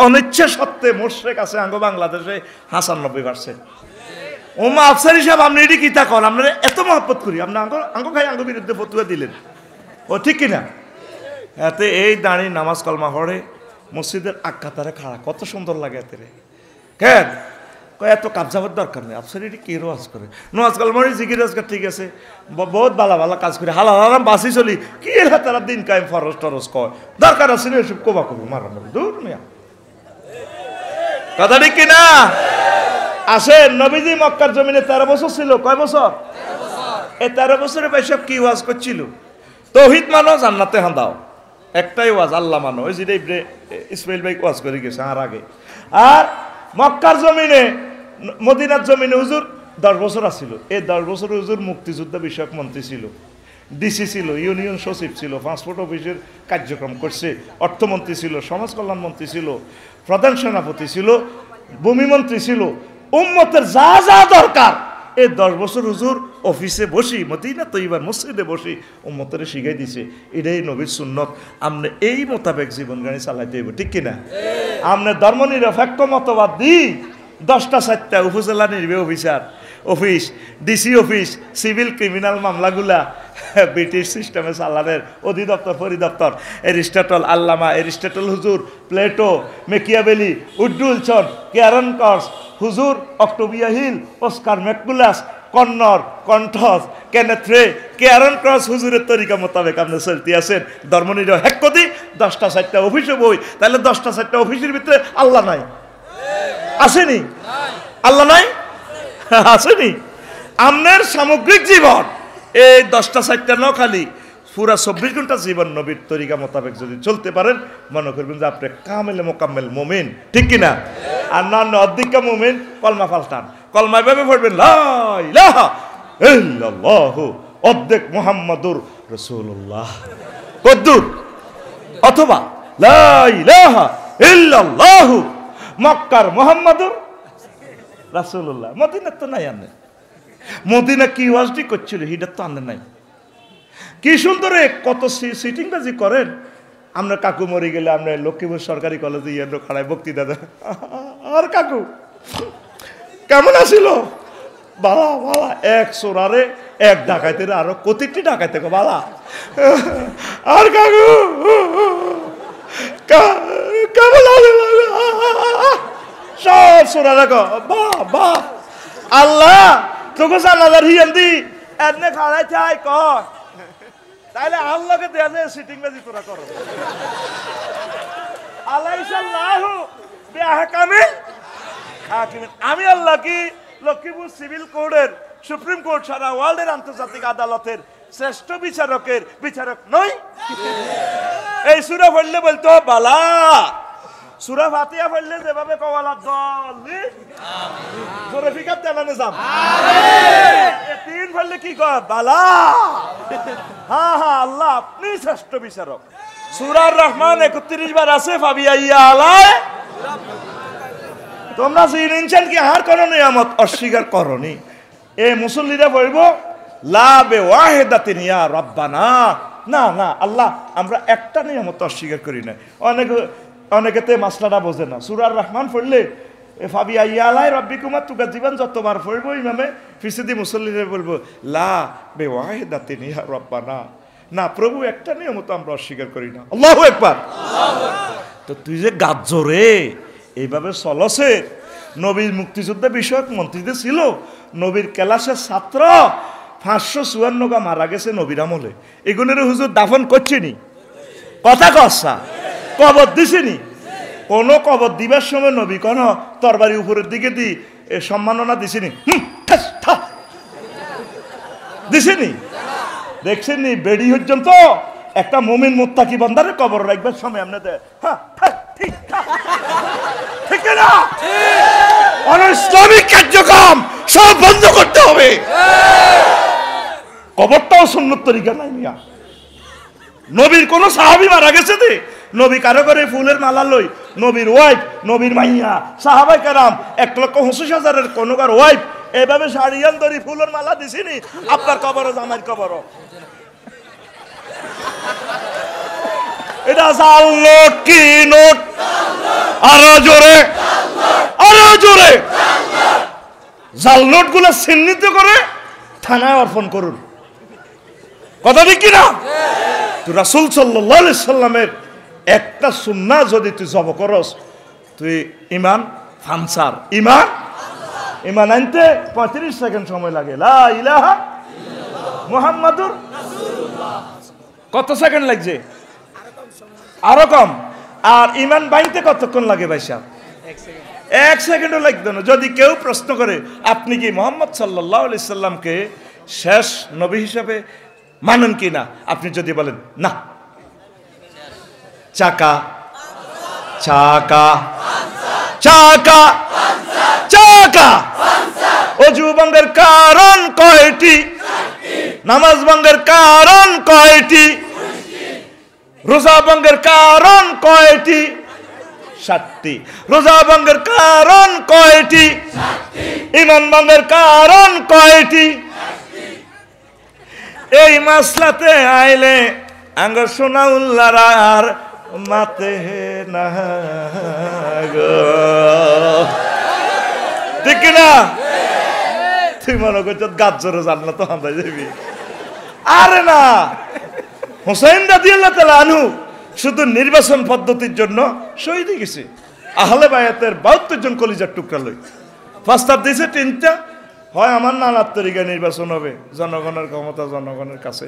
Speaker 1: অনিচ্ছা সত্ত্বে মুশরিক আছে আঙ্গ বাংলাদেশে 95%। ওমা আফসারি সাহেব আপনি এটি কিতা কন, আপনারা এত মহব্বত করি, আপনি আঙ্গ খাই আঙ্গ বিরুদ্ধে ফতুয়া দিলেন, ও ঠিক কিনা? এতে এই দাঁড়িয়ে নামাজ কলমা পড়ে মসজিদের আক্কাতারে খাড়া, কত সুন্দর লাগে এতে রে। কেন এত কাবজাবার দরকার নেই, আফসার এটি কে রোয়াজ করে নোয়াজ কলমারি জিকির রাজগার, ঠিক আছে বহুত ভালো ভালো কাজ করে হালাল হারাম বাসি চলি, কি তারা দিন কায়েম ফরজ টরজ কয়, দরকার আছে না এসব কোবা কবি মারামারি দূর মিয়া, কথা ঠিক কিনা? আসেন নবীজি মক্কার জমিনে 13 বছর ছিল। কয় বছর? এই 13 বছরে ভাই সব কি ওয়াজ করছিল? তৌহিদ মানো, জান্নাতে হাঁদাও, একটাই ওয়াজ, আল্লাহ মানো। ওই যেটা ইসমাইল ভাই ওয়াজ করে গেছে আর আগে। আর মক্কার জমিনে মদিনার জমিনে হুজুর 10 বছর আসছিল। এই 10 বছর হুজুর মুক্তিযুদ্ধ বিষয়ক মন্ত্রী ছিল, ডিসি ছিল, ইউনিয়ন সচিব ছিল, পাসপোর্ট অফিসের কার্যক্রম করছে, অর্থমন্ত্রী ছিল, সমাজ কল্যাণ মন্ত্রী ছিল, প্রধান সেনাপতি ছিল, ভূমিমন্ত্রী ছিল। উম্মতের যা যা দরকার এই 10 বছর হুজুর অফিসে বসি, মদিনা তৈবার মসজিদে বসি উম্মতের শিখাই দিছে। এটাই নবীর সুন্নত। আপনি এই মোতাবেক জীবন গাড়ি চালাইতে হইব, ঠিক কিনা? আপনি ধর্ম নিরপেক্ষ মতবাদ দি 10টা 4টা উপজেলা নির্বাহী officer office, DC office, civil criminal মামলাগুলা ব্রিটিশ সিস্টেমে চালানের অধিদপ্তর পরিদপ্তর, এরিস্টটল, আল্লামা এরিস্টটল হুজুর, প্লেটো, মেকিয়াভেলি, উড্ডুলসন, কেয়ারন কর্স হুজুর, অক্টোবিয়া হিল, অস্কার ম্যাকুলাস, কন্নর, কণ্ঠস, কেনেথ্রে, কেয়ারন ক্রস হুজুরের তরিকা মোতাবেক আপনি চলতে আছেন। ধর্মনিরপেক্ষ হেক কদি 10টা 4টা অফিসে বই, তাহলে 10টা 4টা অফিসের ভিতরে আল্লাহ নাই? আসেনি? আল্লাহ নাই? আসেনি? আপনার সামগ্রিক জীবন এই 10টা 4টা ন খালি পুরা 24 ঘন্টা জীবন নবীর তরিকা মোতাবেক যদি চলতে পারেন, মনে করবেন যে আপনি কামেলে মোকাম্মেল মুমিন, ঠিক কিনা? আর না অর্ধেকা মুমিন কলমা পাল্টান, কলমা এভাবে পড়বেন লা ইলাহা ইল্লাল্লাহু অর্ধেক মুহাম্মাদুর রাসূলুল্লাহ, কদ্দুর, অথবা লা ইলাহা ইল্লাল্লাহু মক্কার মুহাম্মাদুর রাসূলুল্লাহ। মদিনা তো নাই, আনে মদিনা কি ওয়াজটি করছিল হিটা তো আনে নাই। কি সুন্দর কত সিটিং বাজি করেন। আমরা কাকু মরে গেলে আমরা লক্ষ্মীপুর সরকারি কলেজে ইয়ে খাড়ায় বক্তৃতা দেয়, আর কাকু কেমন আসিল? বালা বালা, এক সোরারে এক ডাকাইতে আরো কতিটি ডাকাইতে বালা, আর কাকু কেমন আসিল? সব সোরা দেখো, বাহ বাহ, আল্লাহ তোকে জানাজার হিয়ান্দি এনে খাড়াই চাই কর তাইলে আল্লাহকে দেয়া যায় সিটিং বাজি তোরা করো আলাইসাল্লাহু বিআহকামিল হাকিমিন। আমি আল্লাহ কি লক্ষ্মীপুর সিভিল কোর্টের সুপ্রিম কোর্ট সারা ওয়ার্ল্ডের আন্তর্জাতিক আদালতের শ্রেষ্ঠ বিচারক নই? এই সূরা পড়লে বলতো বালা, সূরা ফাতিহা পড়লে যেভাবে কওয়ালা দলি আমিন, জোরে ফিকার জানানে যাব আমিন, এই তিন পড়লে কি কয় বালা। হ্যাঁ হ্যাঁ, আল্লাহ আপনি শ্রেষ্ঠ বিচারক। সূরা রহমান 31 বার আছে ফাবিআইয়া আলাই। তোমরা জিনিনছেন কি আর কোন নিয়ামত অস্বীকার করনি? এই মুসল্লিরা বলবো লা বিওয়াহিদাতিন ইয়া রাব্বানা, না না আল্লাহ আমরা একটা নিয়ামত অস্বীকার করি না। অনেকেতে মাসলাটা বোঝে না। সূরা রহমান পড়লে ফাবিআইয়া আলাই রাব্বিকুমা তুকাজ্জিবান যতবার পড়বো ইমামে ফিসিদি মুসল্লিরা বলবো লা বিওয়াহিদাতিন ইয়া রাব্বানা, না প্রভু একটা নিয়ামত আমরা অস্বীকার করি না। আল্লাহু আকবার। তো তুই যে গাজ্জরে এইভাবে চলছে। নবীর মুক্তিযুদ্ধ বিষয়ক মন্ত্রীদের ছিল, নবীর ক্লাসের ছাত্র 554 গা মারা গেছে নবীর আমলে। এগুলোর হুজুর দাফন করছেনি, কথা কসা কবর দিছেনি। কোন কবর দিবার সময় নবী কোন তরবারি উপরের দিকে দি সম্মাননা দিছেনি? দিছেনি? দেখছেনি বেড়ি পর্যন্ত একটা মুমিন মুত্তাকি বান্দারে কবর রাখবার সময় আপনাদের ঠিক না? অনৈসলামিক কার্যক্রম সব বন্ধ করতে হবে। কবরটাও সুন্নত তরিকা নাই মিয়া। নবীর কোন সাহাবী মারা গেছে দে নবী কারো করে ফুলের মালা লই, নবীর ওয়াইফ, নবীর মাইয়া, সাহাবায়ে কেরাম 1,25,000 কোন কার ওয়াইফ এভাবে শাড়িয়ান ধরি ফুলের মালা দিছিনি? আপনার কবরও জামাইর কবরও। এটা জাল নোট কি নোট? আরো জোরে, আরো জোরে। জাল নোট গুলো চিহ্নিত করে থানায় অর্পণ করুন। কথা ঠিক কিনা? তুই রাসূল সাল্লাল্লাহু আলাইহি সাল্লামের একটা সুন্নাহ যদি তুই জব করস, তুই ইমান ফানসার। ইমান আনতে 35 সেকেন্ড সময় লাগে। লা ইলাহা মুহাম্মাদুর রাসূলুল্লাহ। কত সেকেন্ড লাগছে? আরো কম। আর ইমান বাইতে কতক্ষণ লাগে ভাই সাহেব? 1 সেকেন্ডও লাগবে না। যদি কেউ প্রশ্ন করে আপনি কি মুহাম্মদ সাল্লাল্লাহু আলাইহি সাল্লামকে শেষ নবী হিসেবে মানেন কি না, আপনি যদি বলেন না, চাকা চাকা চাকা চাকা। অজু ভঙ্গের কারণ কয়টি? নামাজ ভঙ্গের কারণ কয়টি? রোজা ভঙ্গের কারণ কয়টি? 7টি। রোজা ভঙ্গের কারণ কয়টি? ঈমান ভঙ্গের কারণ কয়টি? এই মাসলাতে আইলে আঙ্গ সোনাউল্লার মাতে না গো, ঠিক না? তুই মনে করছো গাজ্জরে জানলা তো আমরা যাবি? আরে না, হুসাইন রাদিয়াল্লাহু তাআলা আনহু শুধু নির্বাচন পদ্ধতির জন্য শহীদ হয়ে গেছে। আহলে বায়াতের 72 জন কলিজার টুকরা লই প্রস্তাব দিয়েছে 3টা। হয় আমার নানার তরিকা নির্বাচন হবে, জনগণের ক্ষমতা জনগণের কাছে,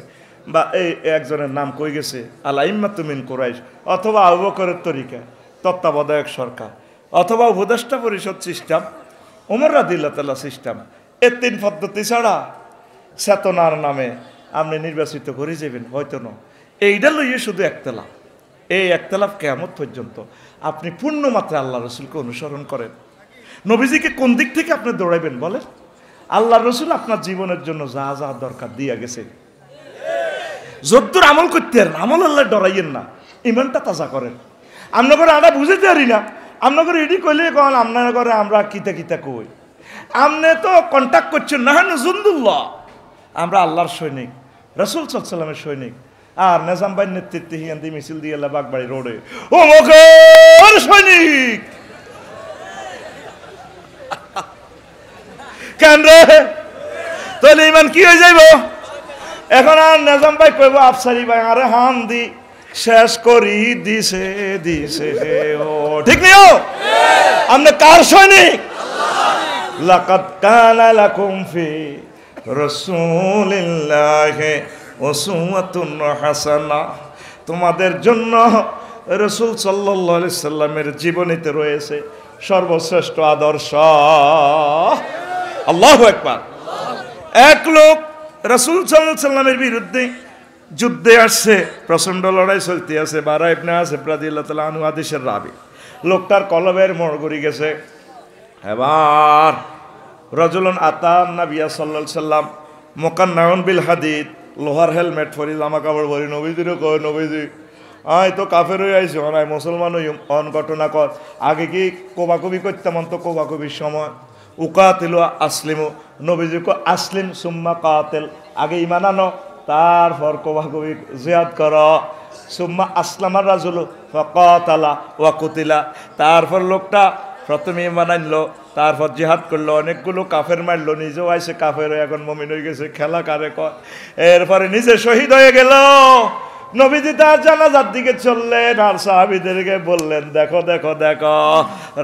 Speaker 1: বা এই একজনের নাম কই গেছে আল-আইম্মাতু মিন কুরাইশ, অথবা আবু বকরের তরিকা তত্ত্বাবধায়ক সরকার, অথবা উপদেষ্টা পরিষদ সিস্টেম, ওমর রাদিয়াল্লাহু তাআলা সিস্টেম। এই 3 পদ্ধতি ছাড়া চেতনার নামে আপনি নির্বাচিত করে যাবেন হয়তো না। এইটা লইয়ে শুধু একতলাফ। এই একতলাফ কিয়ামত পর্যন্ত আপনি পূর্ণ মাত্রায় আল্লাহ রসুলকে অনুসরণ করেন। নবীজিকে কোন দিক থেকে আপনি দৌড়াইবেন বলেন? আল্লাহ রসুল আপনার জীবনের জন্য যা যা দরকার দিয়া গেছে, যদ্দূর আমল করতে পারেন আমল আল্লাহ ডরাইয়েন না, ইমানটা তাজা করেন। আমরা করে আমরা বুঝতে পারি না, আমরা করে এটি কইলে কন আপনার করে আমরা কিতা কিতা কই। আপনি তো কন্ট্যাক্ট করছেন না জুন্দুল্লাহ, আমরা আল্লাহর সৈনিক, রাসূল সাল্লাল্লাহু আলাইহি ওয়াসাল্লামের সৈনিক। আর নিজাম ভাইয়ের নেতৃত্বে হিয়ান্দি মিছিল দিয়ে বাগবাড়ি রোডে ও মুখের সৈনিক কেন রে? তাহলে ইমান কি হয়ে যাইব? এখন আর নিজাম ভাই কইব আফসারি ভাই আরে হান দি শেষ করি দিছে দিছে ও, ঠিক নিও? আপনি কার সৈনিক? লাকাদ কানা লাকুম ফি রাসূলিল্লাহি উসওয়াতুন হাসানাহ, তোমাদের জন্য রাসূল সাল্লাল্লাহু আলাইহি সাল্লামের জীবনীতে রয়েছে সর্বশ্রেষ্ঠ আদর্শ। আল্লাহু আকবার। এক লোক রাসূল সাল্লাল্লাহু আলাইহি সাল্লামের বিরুদ্ধে যুদ্ধে আসছে, প্রচন্ড লড়াই চলতে আছে। বারা ইবনে আসিফ রাদিয়াল্লাহু তাআলা আনহু হাদিসের রাবী। লোকটার কলবের মোড় ঘুরে গেছে। এবার রাজুলুন আতা নবিয়া সাল্লাল্লাহু আলাইহি সাল্লাম মুকান্নাউন বিল হাদিদ, লোহার হেলমেট পরি, জামা কাপড় পরি। নবীজিরও কয়, নবীজি আয় তো কাফের হয়ে আইছি, অনাই মুসলমান হই, অন ঘটনা কর। আগে কি কোবাকুবি করতাম, তো কোবাকুবির সময় উকাতিলু আসলিমু, নবীজি কো আসলিম সুম্মা কাতিল, আগে ঈমান আনো তারপর কোবাকুবি জিহাদ কর। সুম্মা আসলামার রাজুলু ফাকাতালা ওয়া কুতিলা, তারপর লোকটা প্রথমে ঈমান আনলো, তারপর জিহাদ করলো, অনেকগুলো কাফের মারলো, নিজেও আইসে কাফের হয়ে এখন মুমিন হয়ে গেছে। খেলা কারে কয়। এরপরে নিজে শহীদ হয়ে গেল। নবীজি তার জানাজার দিকে চললেন আর সাহাবীদেরকে বললেন, দেখো দেখো দেখো,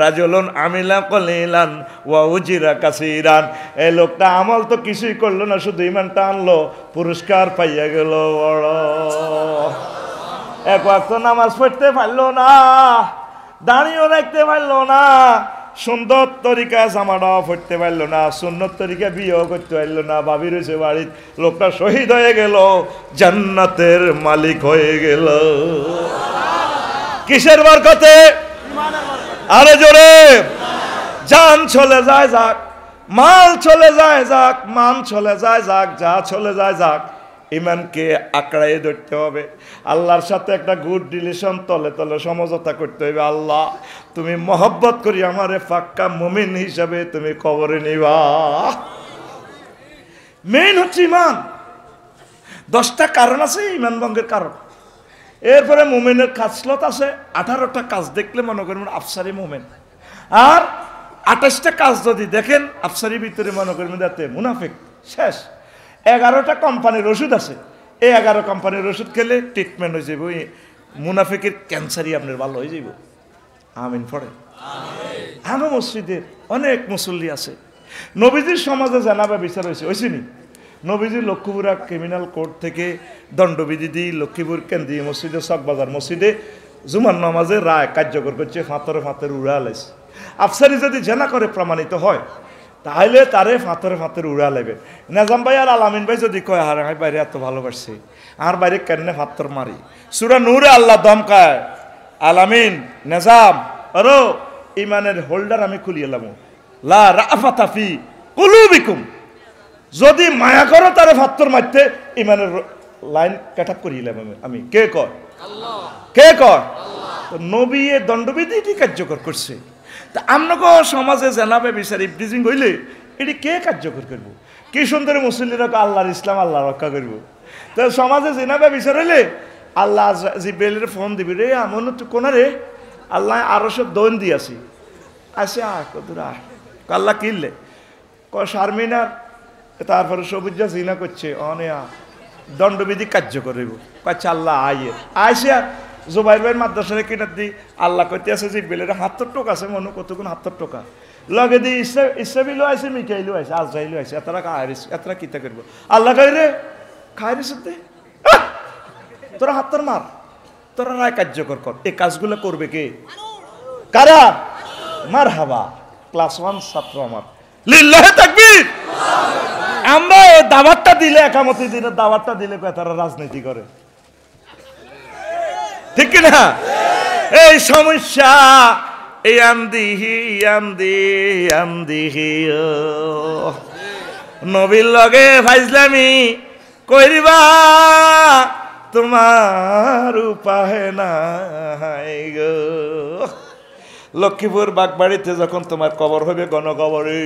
Speaker 1: রাজুলুন আমিলা কলিলান ওয়া উজিরা কাসীরান, এই লোকটা আমল তো কিছুই করলো না, শুধু ঈমানটা আনলো, পুরস্কার পাইয়া গেল বড়। এক ওয়াক্ত নামাজ পড়তে পারলো না, দাঁড়িয়েও রাখতে পারলো না, সুন্দর তরিকা জামাটাও পড়তে পারলো না, সুন্নত তরিকা বিয়েও করতে পারলো না, ভাবি রয়েছে বাড়ির। লোকটা শহীদ হয়ে গেল, জান্নাতের মালিক হয়ে গেল। কিসের বরকতে? আরে জোরে। জান চলে যায় যাক, মাল চলে যায় যাক, মান চলে যায় যাক, যা চলে যায় যাক, ইমানকে আঁকড়াই ধরতে হবে। আল্লাহর সাথে একটা গুড রিলেশন, তলে তলে সমঝোতা করতে হবে। আল্লাহ তুমি মহব্বত করি আমারে পাক্কা মুমিন হিসাবে তুমি কবরে নিবা। মেইন হচ্ছে ইমান। 10টা কারণ আছে ইমান ভঙ্গের কারণ। এরপরে মুমিনের খাসলত আছে 18টা কাজ দেখলে মনে করবেন আফসারি মুমিন। আর 28টা কাজ যদি দেখেন আফসারির ভিতরে মনে করবেন যাতে মুনাফিক। শেষ। 11টা কোম্পানির ওষুধ আছে, এই 11 কোম্পানির ওষুধ খেলে ট্রিটমেন্ট হয়ে যাবে, ওই মুনাফিকের ক্যান্সারই আপনার ভালো হয়ে যাব। আমিন পড়ে। আরো মসজিদের অনেক মুসল্লি আছে। নবীজির সমাজে জানাবা বিচার হয়েছে, হয়েছেনি? নবীজি লক্ষ্মীপুরা ক্রিমিনাল কোর্ট থেকে দণ্ডবিধি দিয়ে লক্ষ্মীপুর কেন্দ্রীয় মসজিদে চকবাজার মসজিদে জুমার নামাজের রায় কার্যকর করছে, ফাঁতরে ফাঁতের উড়া লাইছে। আফসারি যদি জেনা করে প্রমাণিত হয় তাহলে তারে ফাঁতরে ফাঁতের উড়া লাগবে। নাজাম ভাই আর আলামিন ভাই যদি কয় আর আমি বাইরে এত ভালোবাসছি, আর বাইরে কেন ফাঁতর মারি, সূরা নূরে আল্লাহ দমকায়, আলামিন নাজাম আরো ইমানের হোল্ডার আমি খুলিয়ে এলাম, লা রাফাতা ফি কুলুবিকুম, যদি মায়া করো তারে ফাঁতর মারতে ইমানের লাইন কাটাপ করিলাম আমি। কে কয়? আল্লাহ। কে কয়? আল্লাহ। তো নবী এ দণ্ডবিধি কার্যকর করছে। তা আমনগো সমাজে জানাবে বিচার ইফটিজিং হইলে এটি কে কার্যকর করবো? কি সুন্দর মুসল্লিরা আল্লাহর ইসলাম আল্লাহ রক্ষা করবো। তো সমাজে জানাবে বিচার হইলে আল্লাহ জিব্রাইলের ফোন দিবি, রে আমন তো কোনা রে, আল্লাহ আরো সব দন দিয়াছি আসে কদুরা আল্লাহ কিনলে কয় শারমিনার, তারপরে সবুজা জিনা করছে অনেয়া দণ্ডবিধি কার্যকর হইব। কয়েছে আল্লাহ আইয়ে আইসিয়া জুবাইর ভাইয়ের মাদ্রাসারে কিনার দি আল্লাহ কইতে আছে যে বেলের 70 টাকা আছে, মনে কতক্ষণ 70 টাকা লগে দি ইসরাফিলও আছে, মিকাইলও আছে, আজরাইলও আছে, এতটা খাইরিস এতটা কিতা করবো। আল্লাহ কই রে খাইরিস দে, তোরা হাতর মার, তোরা রায় কার্যকর কর। এই কাজগুলো করবে কে? কারা? মার হাবা ক্লাস 1 ছাত্র আমার, লিল্লাহি তাকবীর। আমরা দাওয়াতটা দিলে, একামতি দিনের দাওয়াতটা দিলে তারা রাজনীতি করে, ঠিক কিনা? এই সমস্যা এই আমদিহি নবীর লগে ফাইজলামি কইবা তোমার উপায় নাই গো। লক্ষ্মীপুর বাগবাড়িতে যখন তোমার কবর হবে গণকবরে,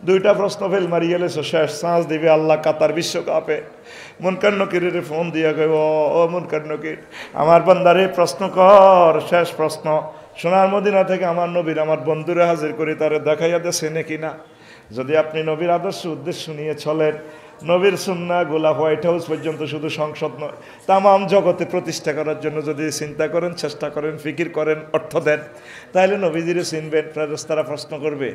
Speaker 1: 2টা প্রশ্ন ফেল মারি গেলেছ, শেষ চান্স দিবে আল্লাহ কাতার বিশ্বকাপে। মুনকার নকিরের ফোন দিয়া কইব, ও মুনকার নকির আমার বান্দারে প্রশ্ন কর, শেষ প্রশ্ন। সোনার মদিনা থেকে আমার নবীর আমার বন্ধুরা হাজির করে তারে দেখাইয়া দেছে নাকি না। যদি আপনি নবীর আদর্শ উদ্দেশ্য নিয়ে চলেন, নবীর সুন্নাহ গুলা হোয়াইট হাউস পর্যন্ত শুধু সংসদ নয়, তামাম জগতে প্রতিষ্ঠা করার জন্য যদি চিন্তা করেন, চেষ্টা করেন, ফিকির করেন, অর্থ দেন, তাহলে নবীজিরে চিনবেন। ফেরেশতারা প্রশ্ন করবে,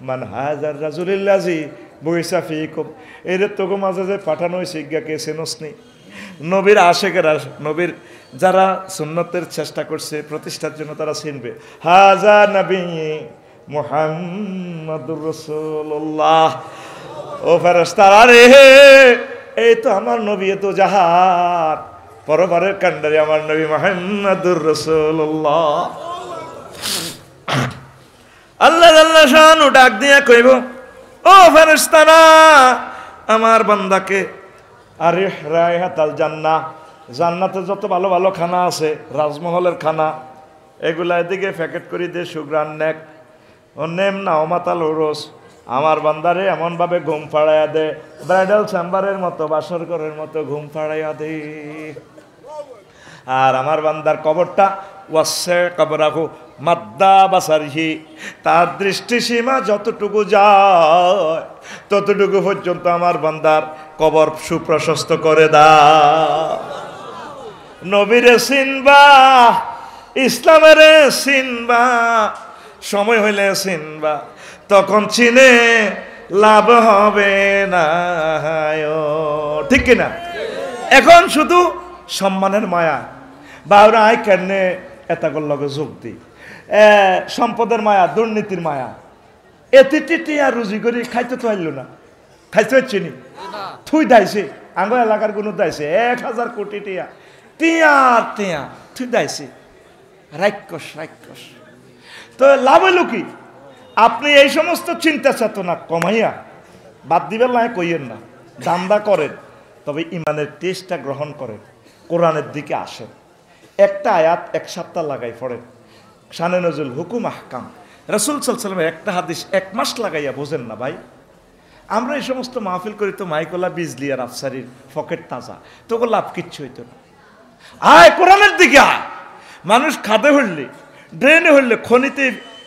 Speaker 1: মান হাজার রাজুলিল্লাজি বইসা ফিকুম, এদের তোকে মাঝে যে পাঠানো হয়েছে ইজ্ঞাকে চেনসনি। নবীর আশেকেরা, নবীর যারা সুন্নতের চেষ্টা করছে প্রতিষ্ঠার জন্য, তারা চিনবে হাজা নবী মুহাম্মাদুর রাসূলুল্লাহ। ও ফেরেশতারা রে, এই তো আমার নবী, তো জাহার পরবারের কান্ডারি আমার নবী মুহাম্মাদুর রাসূলুল্লাহ। আল্লাহ আল্লাহ শানু ডাক দিয়া কইব, ও ফেরেশতারা, আমার বান্দাকে আরে রায়হাতাল জান্নাহ, জান্নাতে যত ভালো ভালো খানা আছে, রাজমহলের খানা, এগুলা এদিকে প্যাকেট করে দিয়ে সুগ্রান নেক ও নেম না ওমাতাল ওরস, আমার বান্দারে এমনভাবে ঘুম ফাড়াইয়া দে, ব্রাইডাল চেম্বারের মতো, বাসর ঘরের মতো ঘুম ফাড়াইয়া দে। আর আমার বান্দার কবরটা ওয়াসে কবরাহু মাদ্দা বাসারহি, তার দৃষ্টিসীমা যতটুকু যায় ততটুকু পর্যন্ত আমার বান্দার কবর সুপ্রশস্ত করে দাও। নবীরে চিনবা, ইসলামের চিনবা, সময় হইলে চিনবা, তখন চিনে লাভ হবে না, ঠিক কিনা? এখন শুধু সম্মানের মায়া, বাউরা আয় কেনে এতাকর লগে যোগ দি, সম্পদের মায়া, দুর্নীতির মায়া, এতে টিয়া রুজি করি খাইতে তো হাইল না, খাইতে চিনি থুই দাইছে, আঙ্গ এলাকার কোনো দাইছে 1000 কোটি টিয়া, টিয়া টিয়া থুই দাইছে, রাক্ষস রাক্ষস। তো লাভ হইল কি? আপনি এই সমস্ত চিন্তা চেতনা কমাইয়া বাদ দিবেন না, কইয়েন না, দান্দা করেন, তবে ইমানের টেস্টটা গ্রহণ করেন, কোরআনের দিকে আসেন, একটা আয়াত 1 সপ্তাহ লাগাই পড়েন, শানে নজুল হুকুম আহকাম, রাসূল সাল্লাল্লাহু আলাইহি ওয়াসাল্লামের একটা হাদিস 1 মাস লাগাইয়া বোঝেন না ভাই। আমরা এই সমস্ত মাহফিল করি তো মাইকলা বিজলি আর আফসারির পকেট তাজা, তোকে লাভ কিচ্ছু হইতো না। আয় কোরআনের দিকে আয়। মানুষ খাদে হইলে, ড্রেনে হইলে, খনিতে,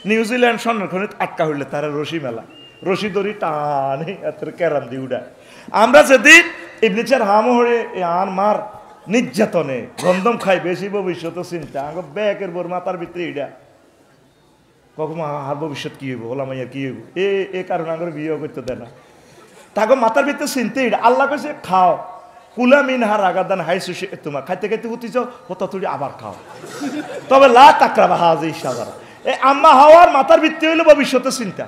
Speaker 1: নিউজিল্যান্ড স্বর্ণের খনিতে আটকা হইলে তারা রশি মেলা, রশি দড়ি টানে এত ক্যারাম দিয়ে উড়ায়। আমরা যেদিন ইবলিসের হামহরে আন মার নির্যাতনে গন্ধম খাই বেশি ভবিষ্যৎ চিন্তা, আগে ব্যাকের বোর মাথার ভিতরে ইডা কখন আর ভবিষ্যৎ কি হইব, হলাম কি হইব, এ কারণে আগে বিয়ে করতে দেয় না, তাকে মাথার ভিতরে চিনতে ইডা। আল্লাহ কইছে খাও, কুলা মিন হার আগাদান হাই সুশি, তোমার খাইতে খাইতে উঠিছ হতো তুই আবার খাও, তবে লা তাকরাবা হাজি সাজারা। এই আম্মা হাওয়ার মাথার ভিত্তি হইলো ভবিষ্যতের চিন্তা।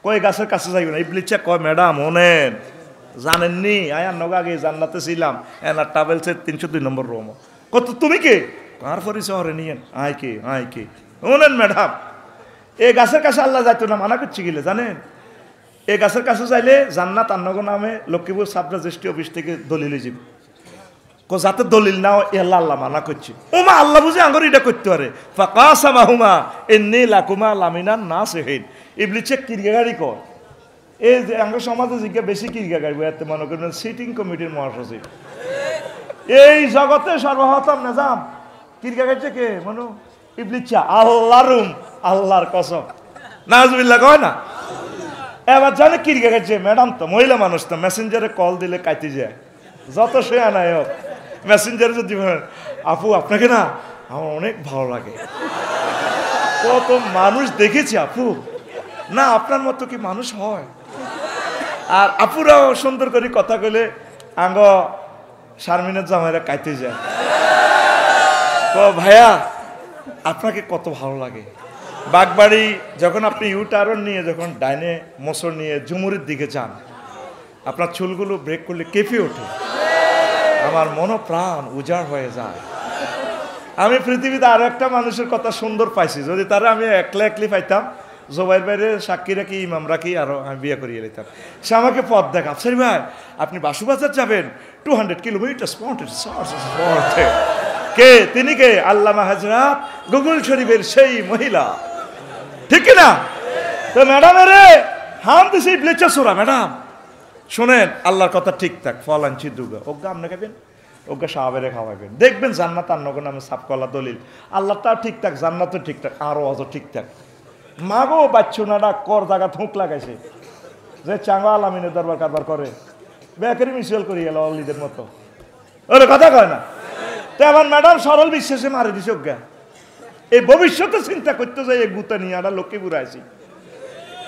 Speaker 1: কয় গাছের কাছে যাইব না, ইবলিসে কয় ম্যাডাম ওনেন জানেননি আয়ার নগা আগে জান্নাতে ছিলাম, এনার ট্রাভেলসে 302 নম্বর রুম। কত তুমি কে? কার পরিচয় হরে নিয়েন, আয় কে আয় কে, ওনেন ম্যাডাম। এই গাছের কাছে আল্লাহ যাইতো না, মানা করছি গেলে জানেন, এই গাছের কাছে যাইলে জান্নাত আন্নগ নামে লক্ষ্মীপুর সাব রেজিস্ট্রি অফিস থেকে দলিলে যাব, যাতে দলিল নাও এল্লা আল্লাহ মানা করছি। ওমা আল্লাহ বুঝে আঙ্গর এটা করতে পারে, ফাকাসামাহুমা ইন্নী লাকুমা লামিনান নাসিহিন। ইবলিসে কিরগাড়ি কর, এই যে আঙ্গ সমাজে জিজ্ঞা বেশি কিরগাড়ি এতে মনে করেন সিটিং কমিটির মহাসচিব, এই জগতে সর্বহতম নিজাম কিরগাড়ি কে মনু ইবলিসা, আল্লাহর রুম, আল্লাহর কসম, নাজবিল্লাহ কয় না। এবার জানে কিরগাড়ি ম্যাডাম তো মহিলা মানুষ তো, মেসেঞ্জারে কল দিলে কাইতে যায়, যত সে আনায় হোক মেসেঞ্জারে যদি আপু আপনাকে না আমার অনেক ভালো লাগে, কত মানুষ দেখেছি আপু, না আপনার মতো কি মানুষ হয়? আর আপুরাও সুন্দর করে কথা কইলে আঙ্গ শারমিনের জামাইরা কাইতে যায়, ও ভাইয়া আপনাকে কত ভালো লাগে। বাগবাড়ি যখন আপনি ইউটার্ন নিয়ে যখন ডাইনে মোসর নিয়ে ঝুমুরের দিকে যান, আপনার চুলগুলো ব্রেক করলে কেঁপে ওঠে, আমার মনোপ্রাণ উজাড় হয়ে যায়। আমি পৃথিবীতে আরো একটা মানুষের কথা সুন্দর পাইছি, যদি তারা আমি একলি পাইতাম, জবাইয়ের বাইরে সাক্ষী রাখি, ইমাম রাখি, আরো আমি বিয়ে করিয়ে নিতাম। সে আমাকে পথ দেখা, আফসারি ভাই আপনি বাসুবাজার যাবেন, 200 কিলোমিটার কে তিনি কে? আল্লামা হযরত গুগল শরীফের সেই মহিলা, ঠিক না? তো ম্যাডাম রে হাম দিছি ব্লেচা সোরা, ম্যাডাম শোনেন আল্লাহর কথা ঠিকঠাক, ফল আনছি দুগা, ওগা আপনি খাবেন, ওগা সাহাবেরে খাওয়াবেন, দেখবেন জান্নাত আন্নগো নামে সাপকলা দলিল, আল্লাহটাও ঠিকঠাক, জান্নাতও ঠিকঠাক, আরো অজ ঠিকঠাক। মাগো বাচ্চু নাডা কর জায়গা থুঁক লাগাইছে যে চাঙ্গা আলামিনের দরবার কারবার করে, বেকারি মিউচুয়াল করি গেল অলিদের মতো, ওরা কথা কয় না। তো আমার ম্যাডাম সরল বিশ্বাসে মারে দিছে অজ্ঞা। এই ভবিষ্যতে চিন্তা করতে যাই এই গুতা নিয়ে আমরা লক্ষ্মীপুরে আসি,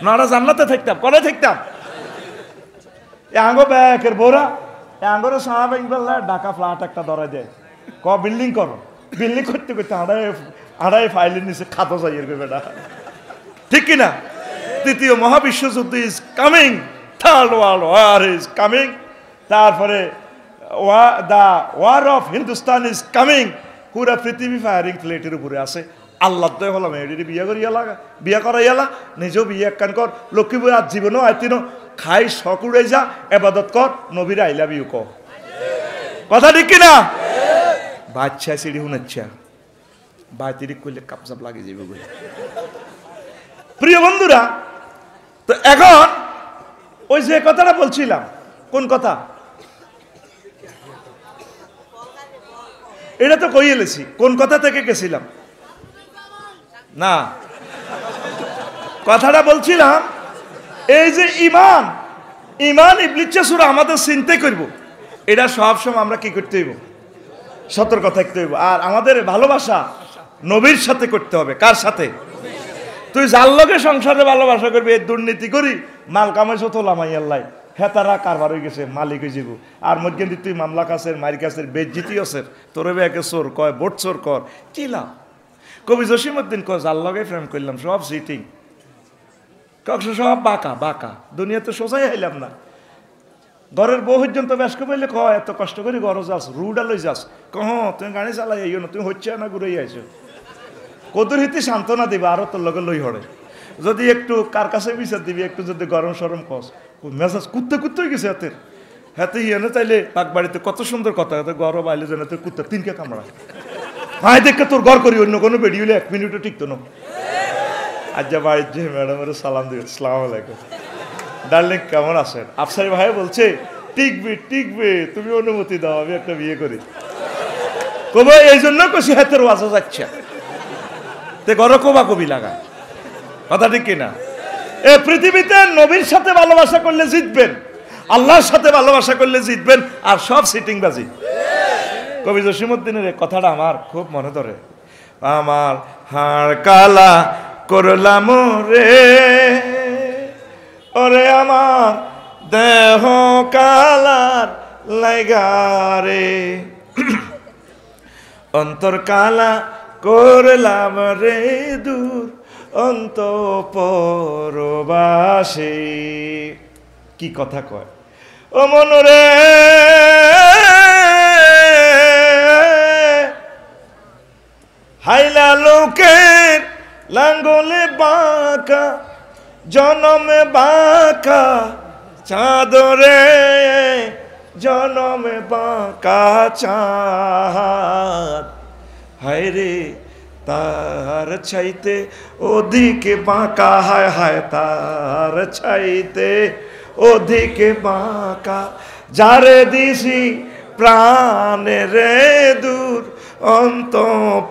Speaker 1: নারা জান্নাতে থাকতাম, করে থাকতাম। আঙ্গো ব্যাকের বোরা আঙ্গরে সাহাব ঢাকা ফ্ল্যাট একটা ধরা দেয়, ক বিল্ডিং করো, বিল্ডিং করতে করতে আড়াই ফাইলের নিচে খাতো যাই এর বেটা, ঠিক কিনা? তৃতীয় মহাবিশ্বযুদ্ধ is coming, third world war is coming, তারপরে the war of Hindustan is coming. পুরা পৃথিবী ফায়ারিং প্লেটের উপরে আছে। আল্লাহ তো হলাম এটি বিয়ে করিয়ালা, বিয়ে করাইয়ালা, নিজেও বিয়ে একখান কর, লক্ষ্মীপুর আর জীবনও আইতিনো খাই সকুড়ে যা, এবাদত কর, নবীর আই লাভ ইউ ক, কথা ঠিক কিনা? বাচ্চা সিঁড়ি শুনেচ্ছা বাইতিরি করলে কাপচাপ লাগে যাবে বলে। প্রিয় বন্ধুরা, তো এখন ওই যে কথাটা বলছিলাম, কোন কথা? এটা তো কই এলেছি, কোন কথা থেকে গেছিলাম না, কথাটা বলছিলাম এই যে ইমান, ইমান ইবলিস সুরা আমাদের চিন্তা করব, এটা সবসময় আমরা কি করতে হইব? সতর্ক থাকতে হইব। আর আমাদের ভালোবাসা নবীর সাথে করতে হবে। কার সাথে? তুই যার লগে সংসারে ভালোবাসা করবি, এই দুর্নীতি করি মাল কামাইছো তো লামাই আল্লাহ, হেতারা কারবার হয়ে গেছে, মালিক হয়ে যাব। আর মধ্যে তুই মামলা কাছের মারি কাছের বেজ্জিতি আছে, তোর একে চোর কয়, বোট চোর কর, কি লাভ? কবি জসিমউদ্দিন কয় যার লগে প্রেম করলাম সব সিটিং, কক্স সব বাঁকা বাঁকা, দুনিয়াতে সোজাই আইলাম না। ঘরের বউ পর্যন্ত ব্যস্ত বললে কয় এত কষ্ট করে ঘর যাস, রুডা লই যাস, কহ তুমি গাড়ি চালাই আইও না, তুমি হচ্ছে না ঘুরে আইছো, কদুর হিতে সান্ত্বনা দিবা আরো তোর লগে লই হরে। যদি একটু কার কাছে বিচার দিবি, একটু যদি গরম সরম কস, মেজাজ কুত্তে কুত্তে হয়ে গেছে হাতের হাতে ইয়ে চাইলে পাক বাড়িতে কত সুন্দর কথা, গরম আইলে যেন তোর কুত্তা তিনকে কামড়া ভাই দেখে তোর ঘর করি, অন্য কোনো বেরিয়ে হলে 1 মিনিটও টিকতো না। আজ যা বাড়ির যে ম্যাডামের সালাম দিবে, আসসালামু আলাইকুম ডার্লিং কেমন আছেন? আফসারি ভাই বলছে টিকবে টিকবে, তুমি অনুমতি দাও আমি একটা বিয়ে করি। কবে এই জন্য কষি হাতের ওয়াজা যাচ্ছে, তে ঘর কবা কবি লাগা, কথা ঠিক কিনা? এ পৃথিবীতে নবীর সাথে ভালোবাসা করলে জিতবেন, আল্লাহর সাথে ভালোবাসা করলে জিতবেন, আর সব সিটিং বাজি। কবি জসিমউদ্দিনের কথাটা আমার খুব মনে ধরে। আমার হাড় কালা করলাম রে, ওরে আমার দেহ কালার লাইগারে, অন্তর কালা করলাম রে দূর অন্তঃপরবাসে। কি কথা কয় ও মনরে, হাইলা লোকের লাঙ্গলে বাঁকা, জনমে বাঁকা চাঁদরে, জনমে বাঁকা চাঁদ, হায় রে তার চাইতে ওদিকে বাঁকা, হায় হায় তার চাইতে ওদিকে বাঁকা, যারে দিছি প্রাণে রে দূর অন্তঃপরবাসী।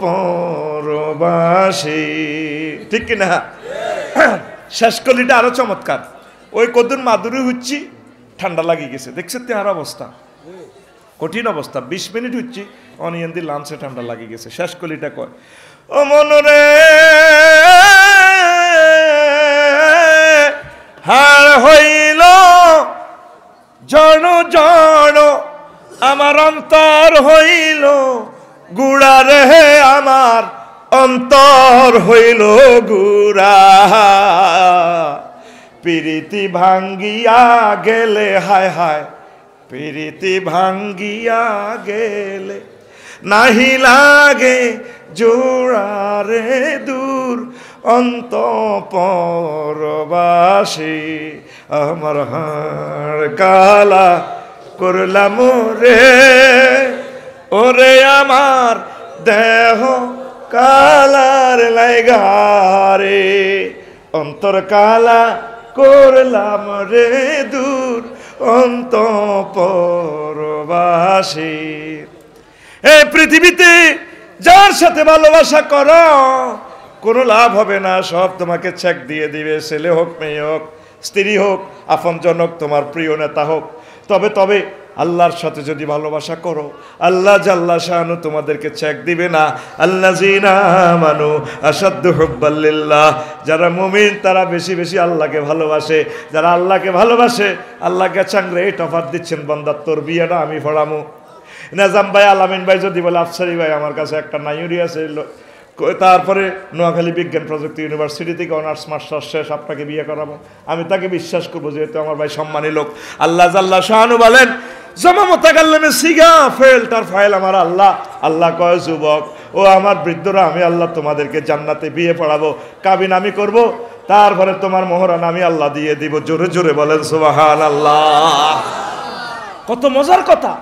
Speaker 1: ঠিক কিনা? শেষ কলিটা আরো চমৎকার। ওই কদুর মাদুরি হচ্ছি, ঠান্ডা লাগিয়ে গেছে, দেখছে তেহার অবস্থা, কঠিন অবস্থা, 20 মিনিট হচ্ছি অনিয়ন্দি লাঞ্চে ঠান্ডা লাগিয়ে গেছে। শেষ কলিটা কয় ও মনরে, হার হইল জন জন, আমার অন্তর হইল গুড়া রে, আমার অন্তর হইল গুড়া, প্রীতি ভাঙ্গিয়া গেলে, হায় হায় প্রীতি ভাঙ্গিয়া গেলে, নাহি লাগে জোড়া রে দূর অন্তঃপরবাসী, আমার হাড় কালা করলাম রে, ওরে আমার দেহ কালার লাইগারে, অন্তর কালা করলাম রে দূর অন্তঃপরবাসী। এই পৃথিবীতে যার সাথে ভালোবাসা করো কোনো লাভ হবে না, সব তোমাকে চেক দিয়ে দিবে, ছেলে হোক মেয়ে হোক স্ত্রী হোক আপনজন হোক তোমার প্রিয় নেতা হোক, তবে তবে আল্লাহর সাথে যদি ভালোবাসা করো, আল্লাহ জাল্লা শানু তোমাদেরকে চেক দিবে না। আল্লাযীনা আমানু আশাদ্দু হুব্বাল লিল্লাহ, যারা মুমিন তারা বেশি বেশি আল্লাহকে ভালোবাসে। যারা আল্লাহকে ভালোবাসে, আল্লাহকে চাংরে এই অফার দিচ্ছেন, বান্দা তোর বিয়েটা আমি পড়ামু। নাজাম ভাই, আলামিন ভাই যদি বলে আফসারি ভাই আমার কাছে একটা নাইউরি আছে, তারপরে নোয়াখালী বিজ্ঞান প্রযুক্তি ইউনিভার্সিটি থেকে অনার্স মাস্টার্স শেষ, আপনাকে বিয়ে করাবো, আমি তাকে বিশ্বাস করবো, যেহেতু আমার ভাই সম্মানী লোক। আল্লাহ জাল্লা শানু বলেন জমা মোতাকাল্লিমে সিগা ফেল, তার ফাইল আমার আল্লাহ। আল্লাহ কয় যুবক ও আমার বৃদ্ধরা, আমি আল্লাহ তোমাদেরকে জান্নাতে বিয়ে পড়াবো, কাবিন আমি করব, তারপরে তোমার মোহরান আমি আল্লাহ দিয়ে দিব। জোরে জোরে বলেন সুবহানাল্লাহ। কত মজার কথা।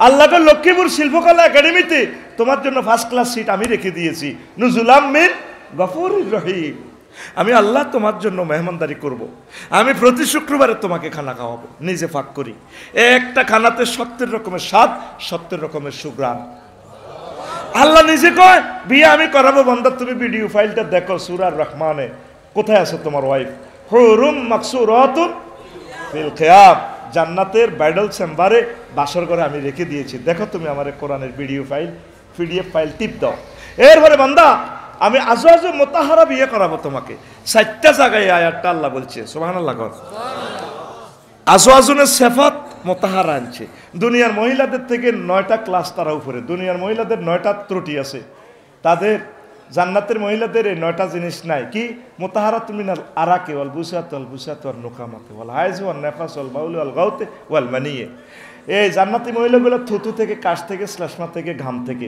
Speaker 1: আল্লাহকে লক্ষ্মীপুর শিল্পকলা একাডেমিতে তোমার জন্য ফার্স্ট ক্লাস সিট আমি রেখে দিয়েছি, নুজুলাম মিন গফুরির রহিম। আমি আল্লাহ তোমার জন্য মেহমানদারি করব। আমি প্রতি শুক্রবারে তোমাকে খানা খাওয়াবো, নিজে ফাঁক করি। একটা খানাতে 70 রকমের স্বাদ, 70 রকমের সুগ্রাণ। আল্লাহ নিজে কয় বিয়ে আমি করাবো। বান্দা তুমি ভিডিও ফাইলটা দেখো, সূরা রহমানে কোথায় আছে তোমার ওয়াইফ? হুরুম মাকসুরাতুন ফিল খিয়াম, জান্নাতের ব্রাইডাল চেম্বারে বাসর করে আমি রেখে দিয়েছি। দেখো তুমি আমার কোরআনের ভিডিও ফাইল, পিডিএফ ফাইল টিপ দাও। এরপরে বান্দা আমি আজওয়াজে মুতাহারা বিয়ে করাবো তোমাকে। 4টা জায়গায় আয়াতটা আল্লাহ বলছে, সুবহানাল্লাহ। আজওয়াজুনের সিফাত মুতাহারা আনছে। দুনিয়ার মহিলাদের থেকে 9টা ক্লাস তারা উপরে। দুনিয়ার মহিলাদের 9টা ত্রুটি আছে, তাদের জান্নাতের মহিলাদের এই 9টা জিনিস নাই। কি? মুতাহারাতুন মিনাল আরাকি ওয়াল বুসাত ওয়াল বুসাত ওয়াল নুকামাতি ওয়াল হাইজ ওয়াল নাফাস ওয়াল বাউল ওয়াল গাউতে ওয়াল মানিয়ে। এই জান্নাতি মহিলাগুলো থুতু থেকে, কাশ থেকে, শ্লেষ্মা থেকে, ঘাম থেকে,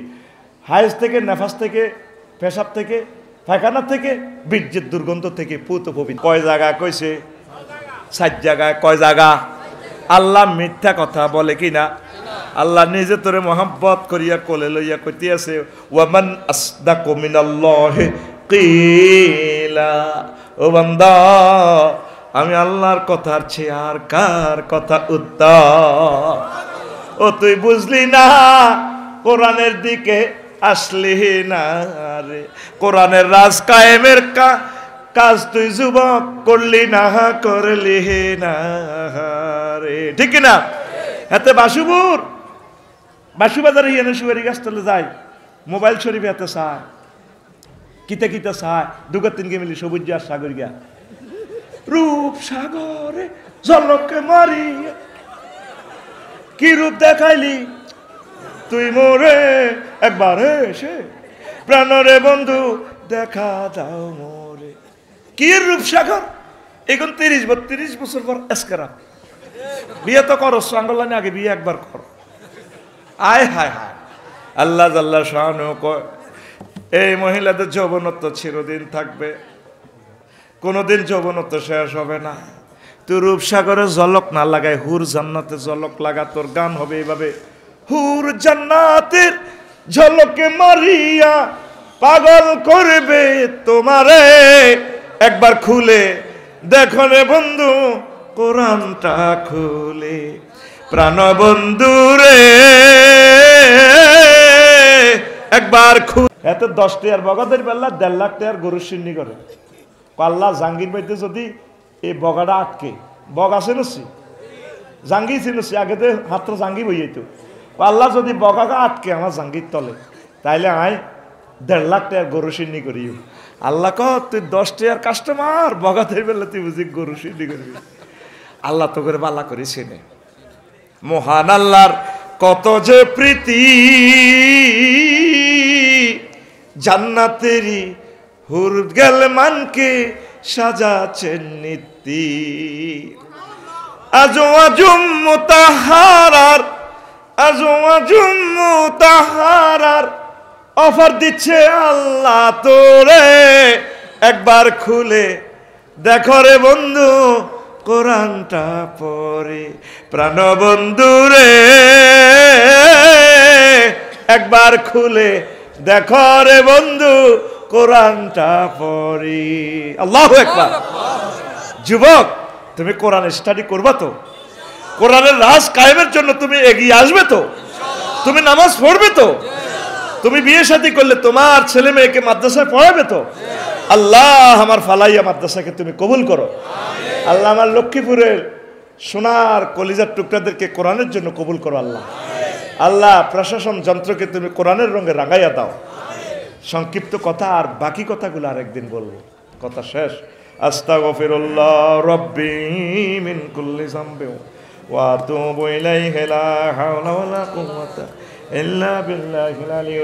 Speaker 1: হাইজ থেকে, নাফাস থেকে, পেশাব থেকে, পায়খানা থেকে, বীর্যের দুর্গন্ধ থেকে পুত পবিত্র। কয় জায়গা কইছে? 7 জায়গায়। কয় জায়গা? আল্লাহ মিথ্যা কথা বলে কিনা? আল্লাহ নিজে তোরে মোহাব্বত করিয়া কোলে লইয়া কইতে আছে, ওয়ামান আসদাকু মিনাল্লাহি কিলা। ও বান্দা, আমি আল্লাহর কথার চেয়ে আর কার কথা উত্তম? ও তুই বুঝলি না, কোরআনের দিকে আসলি না রে। কোরআনের রাজ কায়েমের কাজ তুই যুবক করলি না, করলি না রে, ঠিক না? হাতে বাসুবাজারে হিয়ানে সুয়ারি গাছ তলে যায়, মোবাইল শরীফ হাতে চায়, কিতে কিতে চায়, 2-3 মিলি সবুজ আর সাগর গিয়া রূপ সাগরে জলকে মারি, কি রূপ দেখাইলি তুই মোরে, একবার এসে প্রাণরে বন্ধু দেখা দাও মোরে। কি রূপসাগর! এখন 30-32 বছর পর এসকারা বিয়ে তো করো, সাঙ্গলানি আগে বিয়ে একবার করো। আয় হায় হায়, আল্লাহ জাল্লা শানু কয় এই মহিলাদের যৌবনত্ব চিরদিন থাকবে, কোনোদিন যৌবনত্ব শেষ হবে না। তুই রূপসাগরে ঝলক না লাগায় হুর জান্নাতে ঝলক লাগা, তোর গান হবে এইভাবে, হুর জান্নাতের ঝলকে মারিয়া পাগল করবে তোমারে, একবার খুলে দেখো রে বন্ধু কোরআনটা খুলে, প্রাণ বন্ধু রে একবার খুলে। এত 10 টাকার বগাদের বেলা 1.5 লাখ টাকার গরু সিন্নি করে। আল্লাহ জাহাঙ্গীর বাড়িতে যদি এই বগাটা আটকে, বগা চিনছি, জাঙ্গি চিনছি, আগে তো হাতটা জাঙ্গি বই যেত, আল্লাহ যদি বগাটা আটকে আমার জাঙ্গির তলে, তাইলে আয় 1.5 লাখ টাকার গরু সিন্নি করি। আল্লাহ কহ তুই 10 টাকার কাস্টমার, বগাদের বেলা তুই বুঝি গরু সিন্নি করবি। আল্লাহ তো করে বালা করে চেনে। মহান আল্লাহর কত যে প্রীতি, জান্নাতেরই হুর গেল মানকে সাজাচ্ছেন নীতি, আজো আজুম মুতাহারার, আজো আজুম মুতাহারার অফার দিচ্ছে আল্লাহ তোরে, একবার খুলে দেখো রে বন্ধু কোরআনটা পড়ে, প্রাণ বন্ধু রে একবার খুলে দেখো রে বন্ধু কোরআনটা পড়ে। আল্লাহু আকবার। যুবক, তুমি কোরআন স্টাডি করবা তো? কোরআনের রাজ কায়েমের জন্য তুমি এগিয়ে আসবে তো? তুমি নামাজ পড়বে তো? তুমি বিয়ে শাদী করলে তোমার ছেলে মেয়েকে মাদ্রাসায় পড়াবে তো? আল্লাহ আমার ফালাইয়া মাদ্রাসাকে তুমি কবুল করো। আল্লাহ আমার লক্ষ্মীপুরের সোনার কলিজার টুকরাদেরকে কোরআনের জন্য কবুল করো আল্লাহ। আল্লাহ প্রশাসন যন্ত্রকে তুমি কোরআনের রঙে রাঙাইয়া দাও। সংক্ষিপ্ত কথা, আর বাকি কথাগুলো আরেকদিন বলবো, কথা শেষ। আস্তাগফিরুল্লাহ রাব্বি মিন কুল্লি যামবিন ওয়া আতুবু ইলাইহি লা হাওলা ওয়ালা কুওয়াতা ইল্লা বিল্লাহিল আলিয়্যিল